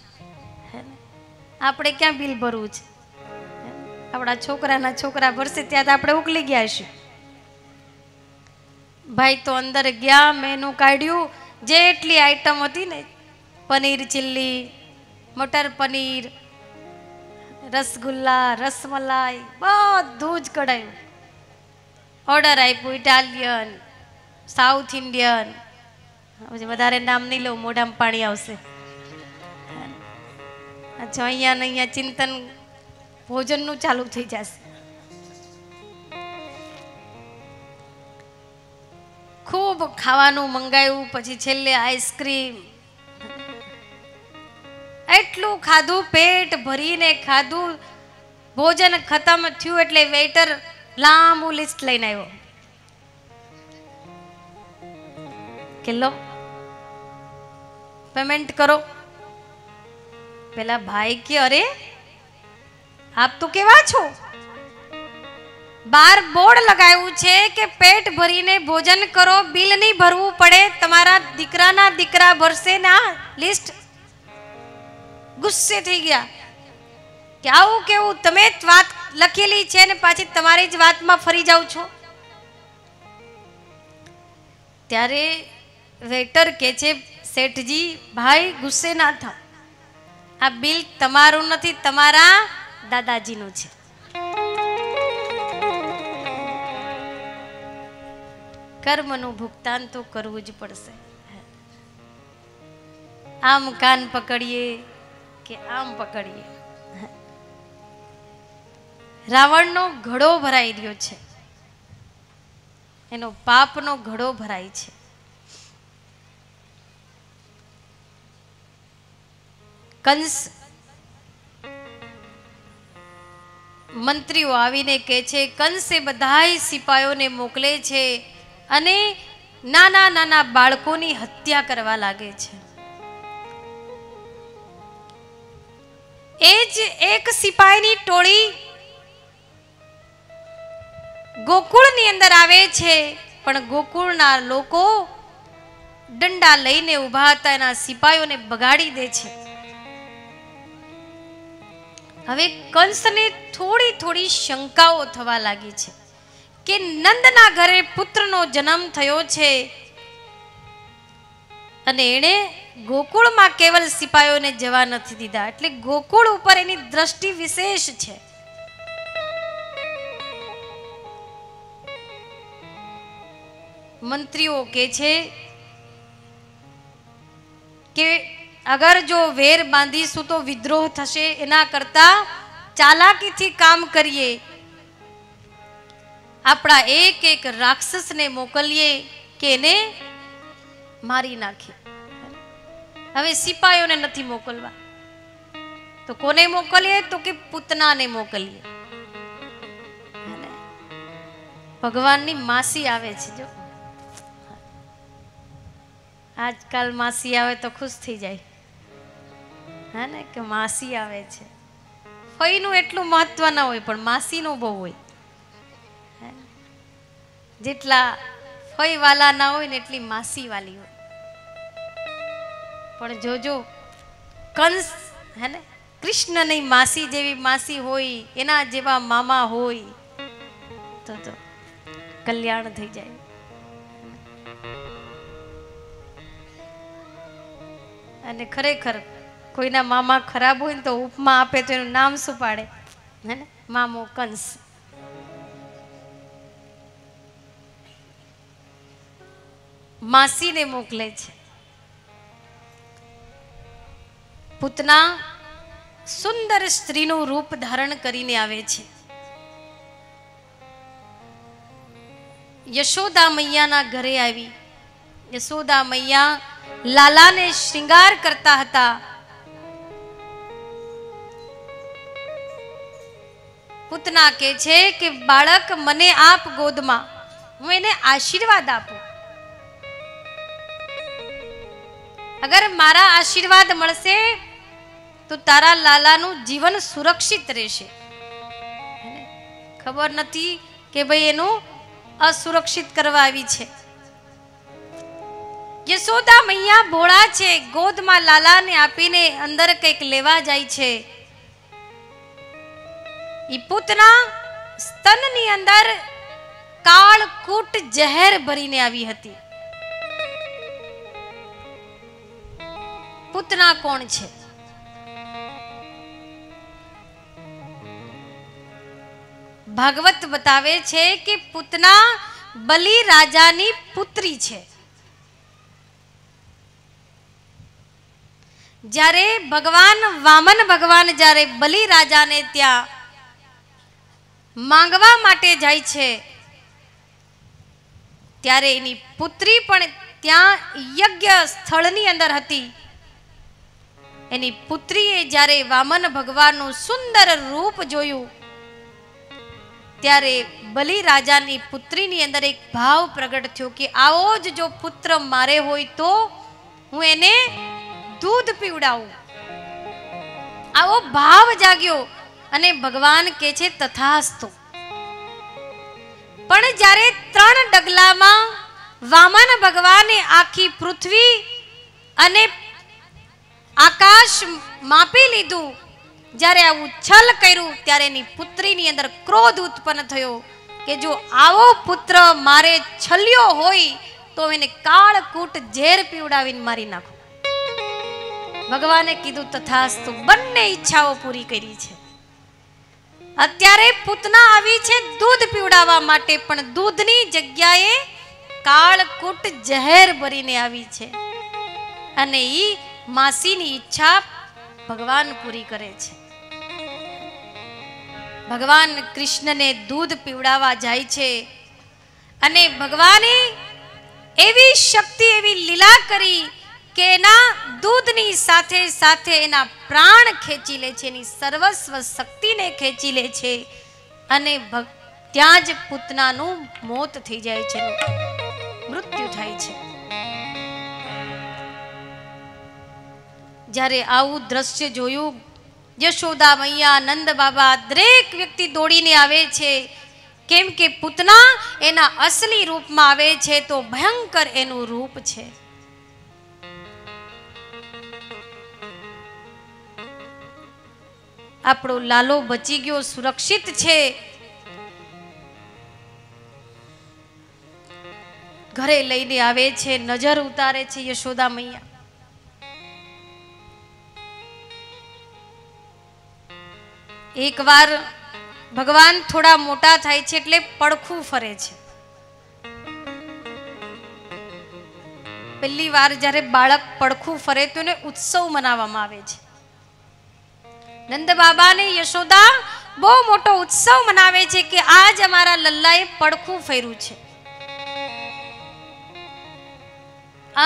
આપણે ક્યાં બિલ ભરવું છે. આપણા છોકરાના છોકરા ભરશે ત્યાં તો આપણે ઉકલી ગયા છીએ. ભાઈ તો અંદર ગયા, મેનુ કાઢ્યું, જેટલી આઈટમ હતી ને, પનીર ચીલ્લી, મટર પનીર, રસગુલ્લા, રસમલાઈ, બધું જ કઢાયું. ઓર્ડર આપ્યું ઇટાલિયન, સાઉથ ઇન્ડિયન. પછી વધારે નામ નહીં લઉં, મોઢામાં પાણી આવશે. અચ્છા, અહીંયા ને અહીંયા ચિંતન ભોજનનું ચાલુ થઈ જશે. ખૂબ ખાવાનું મંગાવ્યું, પછી છેલ્લે આઈસ્ક્રીમ. એટલું ખાધું, પેટ ભરીને ખાધું. ભોજન ખતમ થયું એટલે વેઇટર લાંબુ લિસ્ટ લઈને આવ્યો કે લો પેમેન્ટ કરો. પેલા ભાઈ કે અરે આપ તો કેવા છો, બાર બોર્ડ લગાવ્યું છે કે પેટ ભરીને ભોજન કરો, બિલ નહીં ભરવું પડે, તમારા દીકરાના દીકરા ભરશે ના લિસ્ટ. ગુસ્સે થઈ ગયા કે આવું કેવું, તમે જ વાત લખેલી છે ને પાછી તમારી જ વાતમાં ફરી જાવ છો. ત્યારે વેઇટર કે છે શેઠજી ભાઈ ગુસ્સે ના થાવ, આ બિલ તમારું નથી, તમારા દાદાજીનું છે. કર્મનું ભુગતાન તો કરવું જ પડશે. આમ કાન પકડીએ કે આમ પકડીએ. રાવણનો ઘડો ભરાઈ રહ્યો છે, એનો પાપનો ઘડો ભરાય છે. કંસ મંત્રીઓ આવીને કહે છે, કંસે બધાય સિપાહીઓને મોકલે છે અને નાના નાના બાળકોની હત્યા કરવા લાગે છે. એ જ એક સિપાહીની ટોળી ગોકુળની અંદર આવે છે, પણ ગોકુળના લોકો દંડા લઈને ઊભા હતા, એના સિપાહીઓને બગાડી દે છે. હવે કંસને થોડી થોડી શંકાઓ થવા લાગી છે કે નંદના ઘરે પુત્રનો જન્મ થયો છે અને એણે ગોકુળમાં કેવલ સિપાહીઓને જવા નથી દીધા, એટલે ગોકુળ ઉપર એની દ્રષ્ટિ વિશેષ છે. મંત્રીઓ કહે છે કે અગર જો વેર બાંધીશું તો વિદ્રોહ થશે, એના કરતા ચાલાકીથી કામ કરીએ, આપણા એક એક રાક્ષસને મોકલીએ કે એને મારી નાખીએ. હવે સિપાહીઓને નથી મોકલવા તો કોને મોકલીએ, તો કે પૂતનાને મોકલીએ. ભગવાનની માસી આવે છે. જો આજકાલ માસી આવે તો ખુશ થઈ જાય, હા ને, કે માસી આવે છે. ફઈનું એટલું મહત્વ ના હોય પણ માસીનું બહુ હોય. જેટલા ફઈ વાલા ના હોય ને એટલી માસી વાલી હોય. પણ જોજો કંસ હે ને, કૃષ્ણની માસી જેવી માસી હોય, એના જેવા મામા હોય તો કલ્યાણ થઈ જાય. અને ખરેખર કોઈના મામા ખરાબ હોય ને તો ઉપમા આપે તો એનું નામ શું પાડે, હે ને, મામો કંસ. માસીને મોકલે છે. પૂતના સુંદર સ્ત્રીનું રૂપ ધારણ કરીને આવે છે. યશોદા મૈયાના ઘરે આવી. યશોદા મૈયા લાલાને શ્રૃંગાર કરતા હતા. પૂતના કહે છે કે બાળક મને આપ ગોદમાં, હું એને આશીર્વાદ આપું. અગર મારા આશીર્વાદ મળશે તો તારા લાલાનું જીવન સુરક્ષિત રહેશે. ખબર નથી કે ભાઈ એનું અસુરક્ષિત કરવા આવી છે. યશોદા મૈયા ભોળા છે, ગોદમાં લાલાને આપીને અંદર કંઈક લેવા જાય છે. ઈ પૂતના સ્તનની અંદર કાળકૂટ ઝેર ભરીને આવી હતી. પૂતના કોણ છે? ભાગવત બતાવે છે કે પૂતના બલિ રાજાની પુત્રી છે. જ્યારે ભગવાન વામન ભગવાન જ્યારે બલિ રાજાને ત્યાં માંગવા માટે જાય છે ત્યારે એની પુત્રી પણ ત્યાં યજ્ઞ સ્થળની અંદર હતી. એની પુત્રીએ જ્યારે વામન ભગવાનનું સુંદર રૂપ જોયું ત્યારે બલિ રાજાની પુત્રીની અંદર એક ભાવ પ્રગટ થયો કે આવો જ જો પુત્ર મારે હોય તો હું એને દૂધ પીવડાવું. આવો ભાવ જાગ્યો અને ભગવાન કહે છે તથાસ્તુ. પણ જ્યારે 3 ડગલામાં વામન ભગવાને આખી પૃથ્વી અને આકાશ માપી લીધું, જ્યારે આવું છલ કર્યું ત્યારે એની પુત્રીની અંદર ક્રોધ ઉત્પન્ન થયો કે જો આવો પુત્ર મારે છલ્યો હોય તો એને કાળકૂટ ઝેર પીવડાવીને મારી નાખું. ભગવાને કીધું તથાસ્તુ. બંને ઈચ્છાઓ પૂરી કરી છે. અત્યારે પૂતના આવી છે દૂધ પીવડાવવા માટે, પણ દૂધની જગ્યાએ કાળકૂટ ઝેર ભરીને આવી છે. અને ઈ માસીની ઈચ્છા ભગવાન પૂરી કરે છે. ભગવાન કૃષ્ણને દૂધ પીવડાવવા જાય છે અને ભગવાને એવી શક્તિ, એવી લીલા કરી કે એના દૂધની સાથે સાથે એના પ્રાણ ખેંચી લે છે, એની સર્વસ્વ શક્તિને ખેંચી લે છે અને ત્યાં જ પૂતનાનું મોત થઈ જાય છે, મૃત્યુ થાય છે. જ્યારે આવું દ્રશ્ય જોયું, યશોદા મૈયા, નંદ બાબા દરેક વ્યક્તિ દોડીને આવે છે. કેમ કે પૂતના એના અસલી રૂપમાં આવે છે તો ભયંકર એનું રૂપ છે. આપણો લાલો બચી ગયો, સુરક્ષિત છે. ઘરે લઈને આવે છે, નજર ઉતારે છે યશોદા મૈયા. એકવાર ભગવાન થોડા મોટા થાય છે એટલે પડખું ફરે છે. પહેલી વાર જ્યારે બાળક પડખું ફરે તો એને ઉત્સવ મનાવવામાં આવે છે. નંદ બાબા ને યશોદા બહુ મોટો ઉત્સવ મનાવે છે કે આજ અમારા લલ્લાએ પડખું ફેર્યું છે.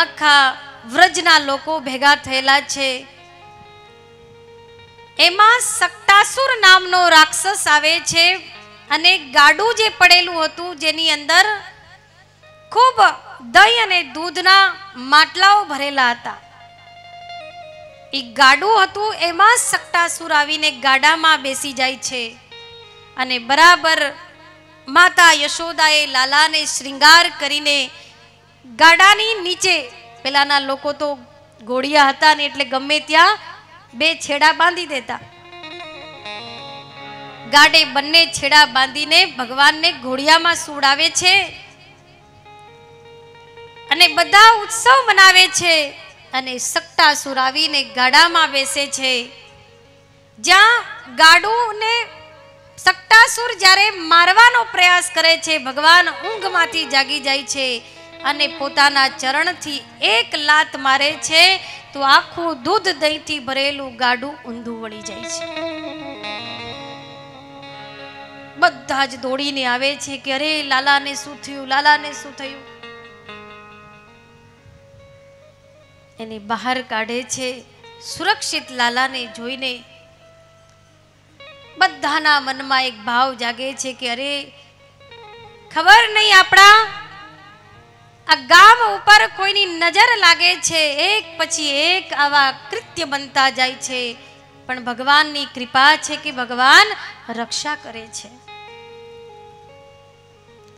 આખા વ્રજના લોકો ભેગા થયેલા છે. એમાં સક્તાસુર નામનો રાક્ષસ આવે છે અને ગાડું જે પડેલું હતું જેની અંદર ખૂબ દહીં અને દૂધના માટલાઓ ભરેલા હતા, એ ગાડું હતું. એમાં સક્તાસુર આવીને ગાડામાં બેસી જાય છે અને બરાબર માતા યશોદાએ લાલાને શ્રૃંગાર કરીને ગાડાની નીચે, પેલાના લોકો તો ઘોડિયા હતા ને એટલે ગમે ત્યાં 2 છેડા બાંધી દેતા, ગાડે બંને છેડા બાંધીને ભગવાનને ઘોડિયામાં સુવડાવે છે અને બધા ઉત્સવ મનાવે છે. અને સક્તાસુર આવીને ગાડામાં બેસે છે. જ્યાં ગાડુને સક્તાસુર જ્યારે મારવાનો પ્રયાસ કરે છે, ભગવાન ઊંઘમાંથી જાગી જાય છે અને પોતાના ચરણથી એક લાત મારે છે તો આખું દૂધ દહીંથી ભરેલું ગાડું ઊંધું વળી જાય છે. બધા જ દોડીને આવે છે કે અરે લાલાને શું થયું, લાલાને શું થયું. એને બહાર કાઢે છે. સુરક્ષિત લાલાને જોઈને બધાના મનમાં એક ભાવ જાગે છે કે અરે ખબર નહીં આપણા આ ગામ ઉપર કોઈની નજર લાગે છે, એક પછી એક આવા કૃત્ય બનતા જાય છે, પણ ભગવાનની કૃપા છે કે ભગવાન રક્ષા કરે છે.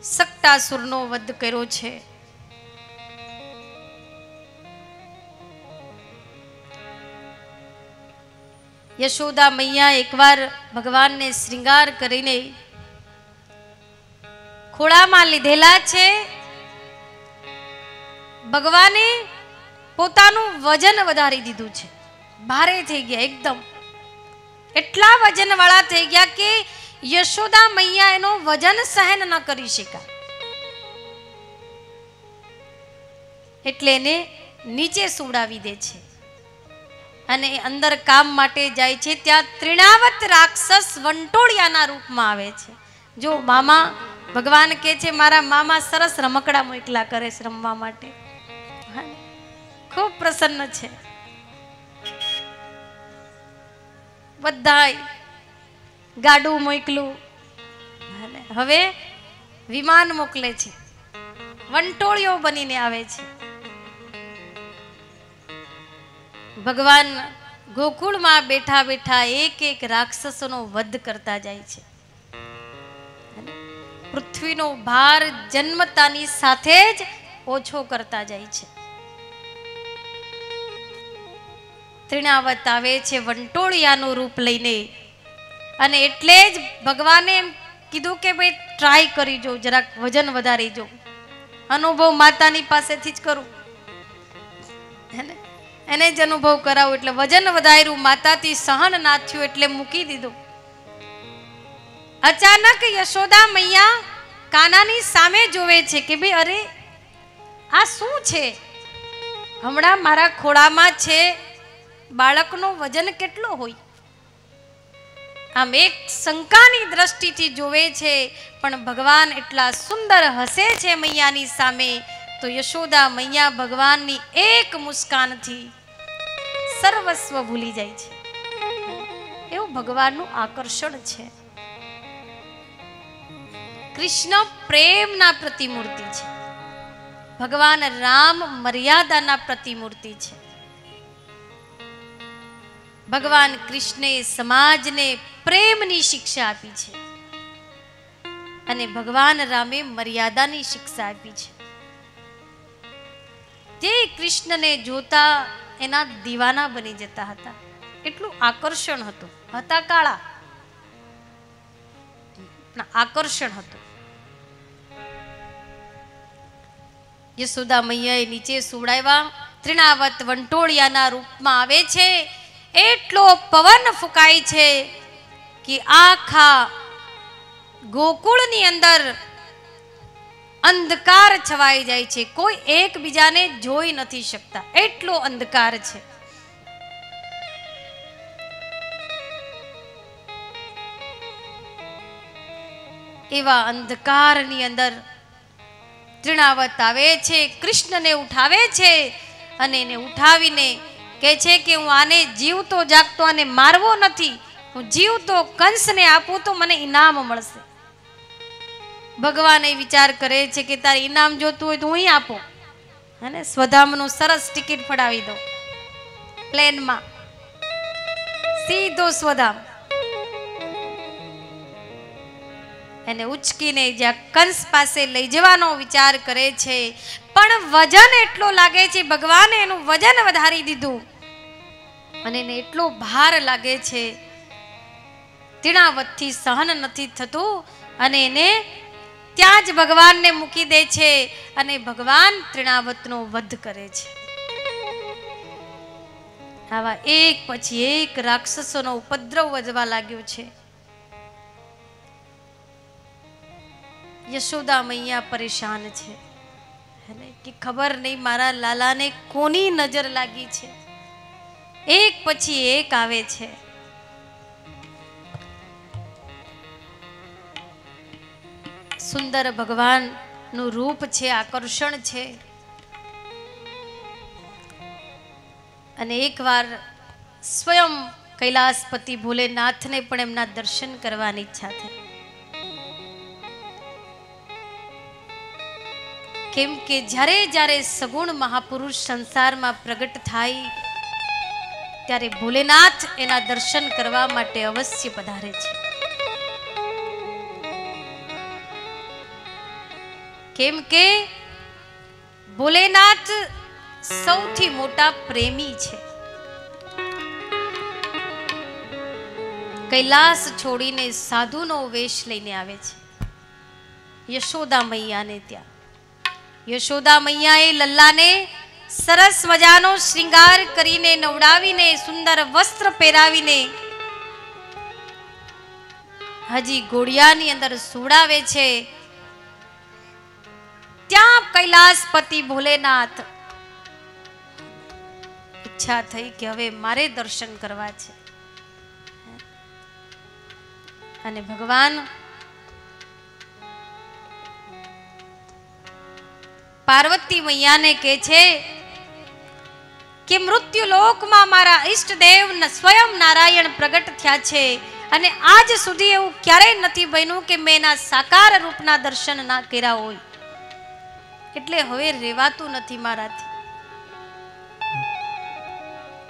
સક્તાસુરનો વધ કર્યો છે. યશોદા મૈયા એકવાર ભગવાનને શ્રૃંગાર કરીને ખોળામાં લીધેલા છે. ભગવાને પોતાનું વજન વધારી દીધું છે, ભારે થઈ ગયા, એકદમ એટલા વજન વાળા થઈ ગયા કે યશોદા મૈયા એનો વજન સહન ન કરી શક્યા. એટલે એને નીચે સુવડાવી દે છે અને અંદર કામ માટે જાય છે. ત્યાં ત્રિણાવત રાક્ષસ વંટોળિયાના રૂપમાં આવે છે. જો મામા ભગવાન કહે છે મારા મામા સરસ રમકડા મોકલા કરે છે રમવા માટે, ખૂબ પ્રસન્ન છે. બધાય ગાડું મોકલું, હવે વિમાન મોકલે છે, વંટોળિયો બનીને આવે છે. ભગવાન ગોકુળમાં બેઠા બેઠા એક એક રાક્ષસોનો વધ કરતા જાય છે. પૃથ્વીનો ભાર જન્મતાની સાથે જ ઓછો કરતા જાય છે. ત્રિણાવત આવે છે વંટોળિયાનું રૂપ લઈને, અને એટલે જ ભગવાને એમ કીધું કે ભાઈ ટ્રાય કરી જો, જરાક વજન વધારી જો. અનુભવ માતાની પાસેથી જ કરું, એને જ અનુભવ કરાવું. એટલે વજન વધાર્યું, માતાથી સહન ના થયું એટલે મૂકી દીધું. અચાનક યશોદા મૈયા કાનાની સામે જોવે છે કે ભાઈ અરે આ શું છે, હમણાં મારા ખોળામાં છે, બાળકનો વજન કેટલો હોય. આમ એક શંકાની દ્રષ્ટિથી જોવે છે, પણ ભગવાન એટલા સુંદર હસે છે મૈયાની સામે, તો યશોદા મૈયા ભગવાનની એક મુસ્કાનથી સર્વસ્વ ભૂલી જાય છે. એવું ભગવાનનું આકર્ષણ છે. કૃષ્ણ પ્રેમના પ્રતિમૂર્તિ છે, ભગવાન રામ મર્યાદાના પ્રતિમૂર્તિ છે. ભગવાન કૃષ્ણે સમાજને પ્રેમની શિક્ષા આપી છે અને ભગવાન રામે મર્યાદાની શિક્ષા આપી છે. જે કૃષ્ણને જોતા એના દીવાના બની જતા હતા, એટલું આકર્ષણ હતું. હતા કાળા, આકર્ષણ હતું. યશોદા મૈયાએ નીચે સુવડાવ્યા. ત્રિણાવત વંટોળિયાના રૂપમાં આવે છે. એટલો પવન ફૂંકાય છે કે આખા ગોકુળની અંદર અંધકાર છવાઈ જાય છે. કોઈ એકબીજાને જોઈ નથી શકતા, એટલો અંધકાર છે. એવા અંધકારની અંદર ત્રિણાવત આવે છે, કૃષ્ણને ઉઠાવે છે અને એને ઉઠાવીને કહે છે કે હું આને જીવતો જાગતો આને મારવો નથી, હું જીવતો કંસને આપું તો મને ઇનામ મળશે. ભગવાન એ વિચાર કરે છે કે તારે ઇનામ જોતું હોય તો હું આપો, અને સ્વધામનું સરસ ટિકિટ ફડાવી દો, પ્લેનમાં સીધો સ્વધામ. એને ઉચકીને જ્યાં કંસ પાસે લઈ જવાનો વિચાર કરે છે, પણ વજન એટલો લાગે છે, ભગવાને એનું વજન વધારી દીધું અને એને એટલો ભાર લાગે છે, ત્રિણાવતથી સહન નથી થતું અને એને ત્યાં જ ભગવાનને મૂકી દે છે અને ભગવાન ત્રિણાવતનો વધ કરે છે. આવા એક પછી એક રાક્ષસોનો ઉપદ્રવ વધવા લાગ્યો છે. યશોદા મૈયા પરેશાન છે કે ખબર નહીં મારા લાલાને કોની નજર લાગી છે. એક પછી એક આવે છે. સુંદર ભગવાનનું રૂપ છે, આકર્ષણ છે. અને એકવાર સ્વયં કૈલાસપતિ ભોલેનાથને પણ એમના દર્શન કરવાની ઈચ્છા થઈ. કેમ કે જ્યારે જ્યારે સગુણ મહાપુરુષ સંસારમાં પ્રગટ થાય ત્યારે ભોલેનાથ એના દર્શન કરવા માટે અવશ્ય પધારે છે. કેમ કે ભોલેનાથ સૌથી મોટા પ્રેમી છે. કૈલાસ છોડીને સાધુનો વેશ લઈને આવે છે યશોદા મૈયાને ત્યાં. યશોદા મૈયાએ લલ્લાને સરસ મજાનો શ્રૃંગાર કરીને નવડાવીને સુંદર વસ્ત્ર પહેરાવીને હજી ઘોડિયાની અંદર સુડાવે છે. ત્યાં કૈલાસપતિ ભોલેનાથ ઈચ્છા થઈ કે હવે મારે દર્શન કરવા છે અને ભગવાન પાર્વતી મૈયાને કહે છે કે મૃત્યુલોકમાં મારા ઈષ્ટદેવ સ્વયં નારાયણ પ્રગટ થયા છે અને આજ સુધી એવું ક્યારેય નથી બન્યું કે મેં એના સાકાર રૂપના દર્શન ના કર્યા હોય, એટલે હવે રહેવાતું નથી મારાથી.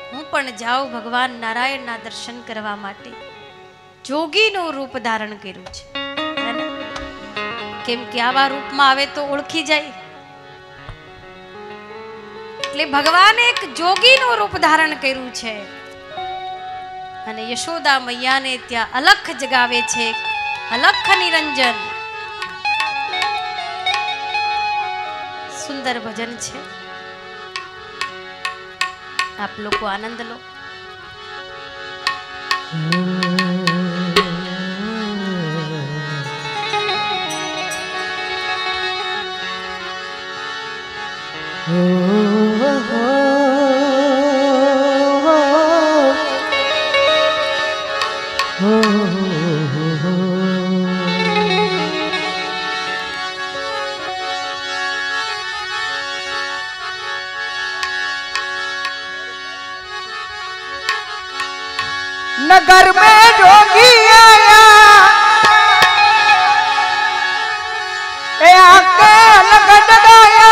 હું પણ જાઉં ભગવાન નારાયણના દર્શન કરવા માટે. જોગીનું રૂપ ધારણ કર્યું છે, કેમ કે આવા રૂપમાં આવે તો ઓળખી જાય, એટલે ભગવાને એક જોગીનું રૂપ ધારણ કર્યું છે અને યશોદા મૈયાને ત્યાં અલખ જગાવે છે. અલખ નિરંજન સુંદર ભજન છે, આપ લોકો આનંદ લો. नगर में जोगी आया ए आके अलग जगाया,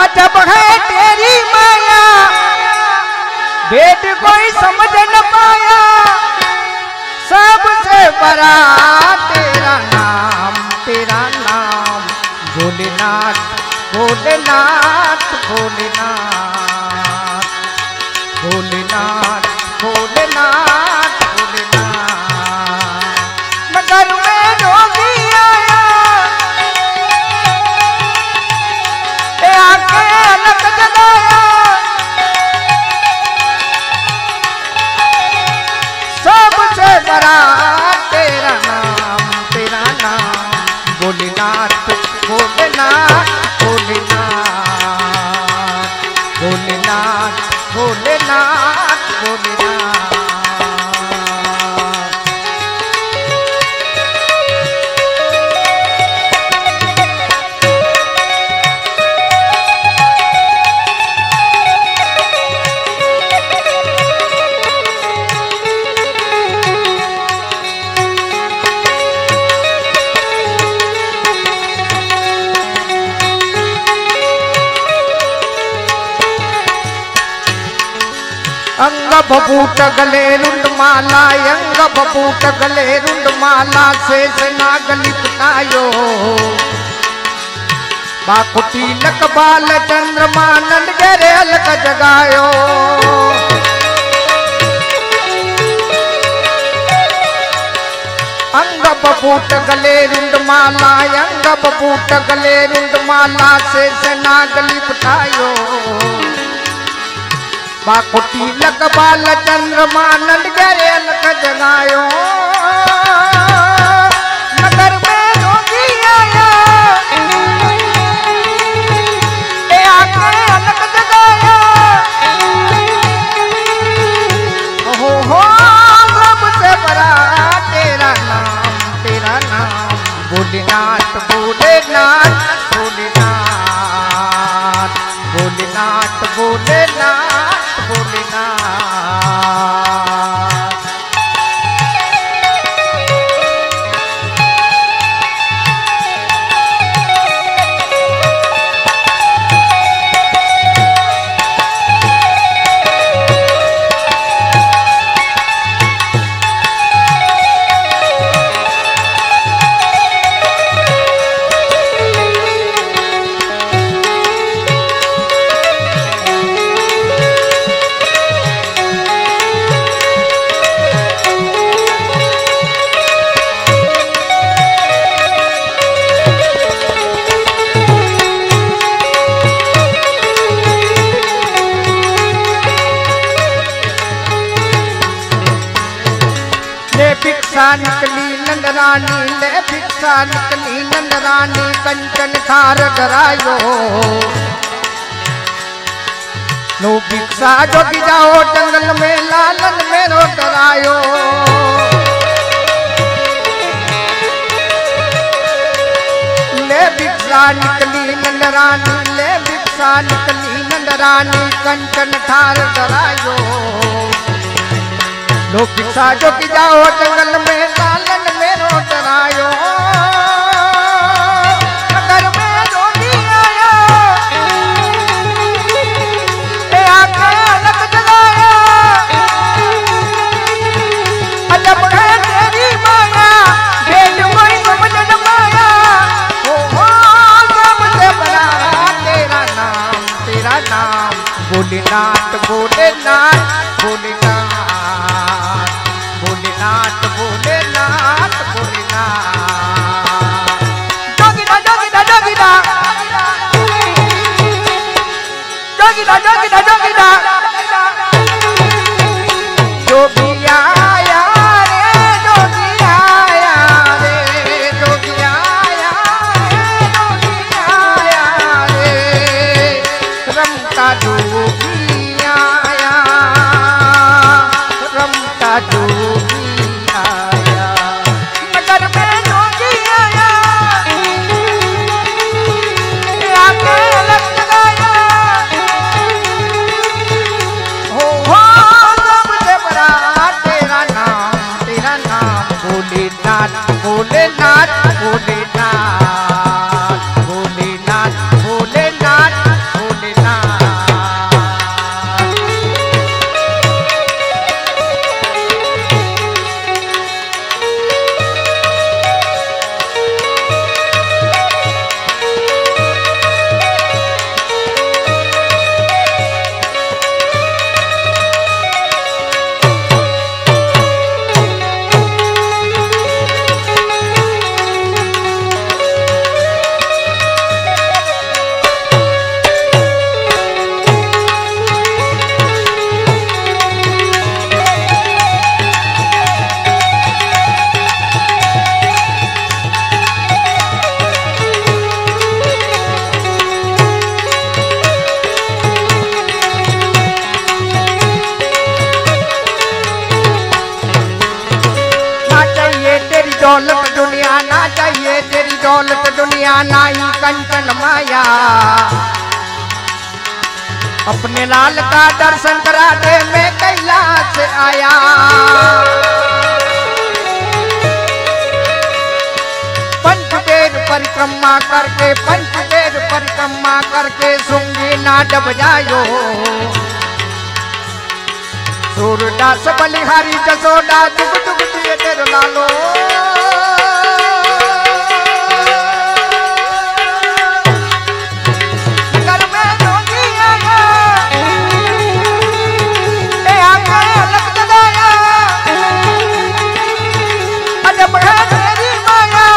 अजब है तेरी माया भेद कोई समझ न पाया, सबसे बड़ा तेरा नाम भोलेनाथ भोलेनाथ भोलेनाथ भोलेनाथ भोलेनाथ भोलेनाथ। नगर में जोगी आया ए आके अलग जगाया, सबसे बड़ा तेरा नाम भोलेनाथ भोलेनाथ भोलेनाथ भोलेनाथ भोलेनाथ भोलेनाथ। अंग बपूट गले रुंड माला, अंग बपूट गले रुंड माला, शेष नागली पुतायो बाकुटी लक बाल चंद्रमा नंद गेरे अलग जगायो। अंग बपूट गले रुंड माला, अंग बपूट गले रुंड माला, शेष नागली पुतायो बाकुटी लक बाल चंद्रमा नंद गेरे अलग जगायो। नगर में जोगी आया ए आके अलग जगाया, हो सबसे बड़ा तेरा नाम भोलेनाथ भोलेनाथ भोलेनाथ भोलेनाथ भोलेनाथ भोलेनाथ। भिक्षा निकली नंदरानी, ले भिक्षा निकली नंदरानी, कंचन थार धरायो। लो भिक्षा जोगी जाओ जंगल में, लालन मेरो डरायो। ले भिक्षा निकली नंदरानी, ले भिक्षा निकली नंदरानी, कंचन थार धरायो। लो भिक्षा जोगी जाओ जंगल में, लालन मेरो डरायो। नगर में जोगी आया, ए आके अलग जगाया। अजब है तेरी माया, भेद कोई समझ न पाया। हो सबसे बड़ा तेरा नाम, तेरा नाम भोलेनाथ, भोलेनाथ, भोलेनाथ, भोलेनाथ, भोलेनाथ, भोलेनाथ। जोगीदा जोगीदा जोगीदा, जोगीदा जोगीदा जोगीदा, जोगी आया रे, जोगी आया रे, जोगी आया रे, जोगी आया रे। रमता जोगी आया, रमता जोगी आया। नगर में जोगी आया, आके अलग जगाया। हो सबसे बड़ा तेरा नाम, तेरा नाम भोलेनाथ, भोलेनाथ, भोलेनाथ, भोलेनाथ, भोलेनाथ, भोलेनाथ। दौलत दुनिया ना चाहिए, तेरी दौलत दुनिया ना ही कंचन माया। अपने लाल का दर्शन करा दे, मैं कैलाश से आया। पंचदेव परिक्रमा करके, पंचदेव परिक्रमा करके सुंगी ना डब जायो। सूरदास बलिहारी जसोदा, जुग जुग दिए तेरे लालो। नगर में जोगी आया, ए आके अलग जगाया। अजब है तेरी माया,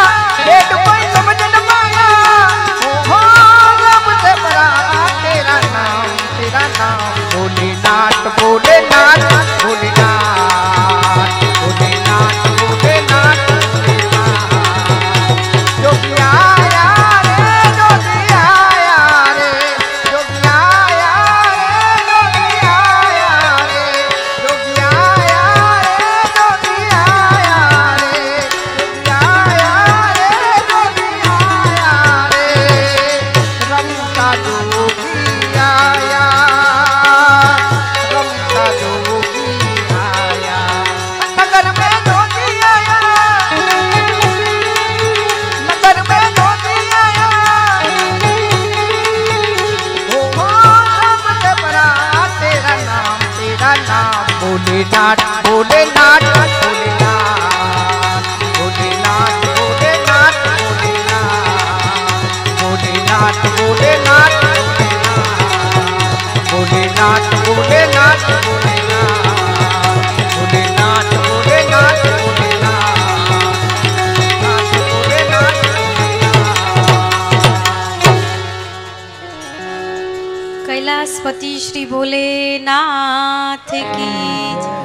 भेद कोई समझ न पाया। हो सबसे बड़ा तेरा नाम, तेरा नाम भोलेनाथ, भोलेनाथ, भोलेनाथ, भोलेनाथ, भोलेनाथ, भोलेनाथ। जोगी आया रे, जोगी आया रे, जोगी आया रे, जोगी आया रे, जोगी आया रे, जोगी आया रे, जोगी आया रे, जोगी आया रे। रमता जोगी आया, रमता जोगी आया। नगर में जोगी आया, नगर में जोगी आया। हो सबसे बड़ा तेरा नाम, तेरा नाम भोलेनाथ, भोलेनाथ, भोलेनाथ, भोलेनाथ, भोलेनाथ, भोलेनाथ, भोलेनाथ, भोलेनाथ, भोलेनाथ, भोलेनाथ, भोलेनाथ, भोलेनाथ, भोलेनाथ, भोलेनाथ, कैलाशपति श्री भोलेनाथ की जय।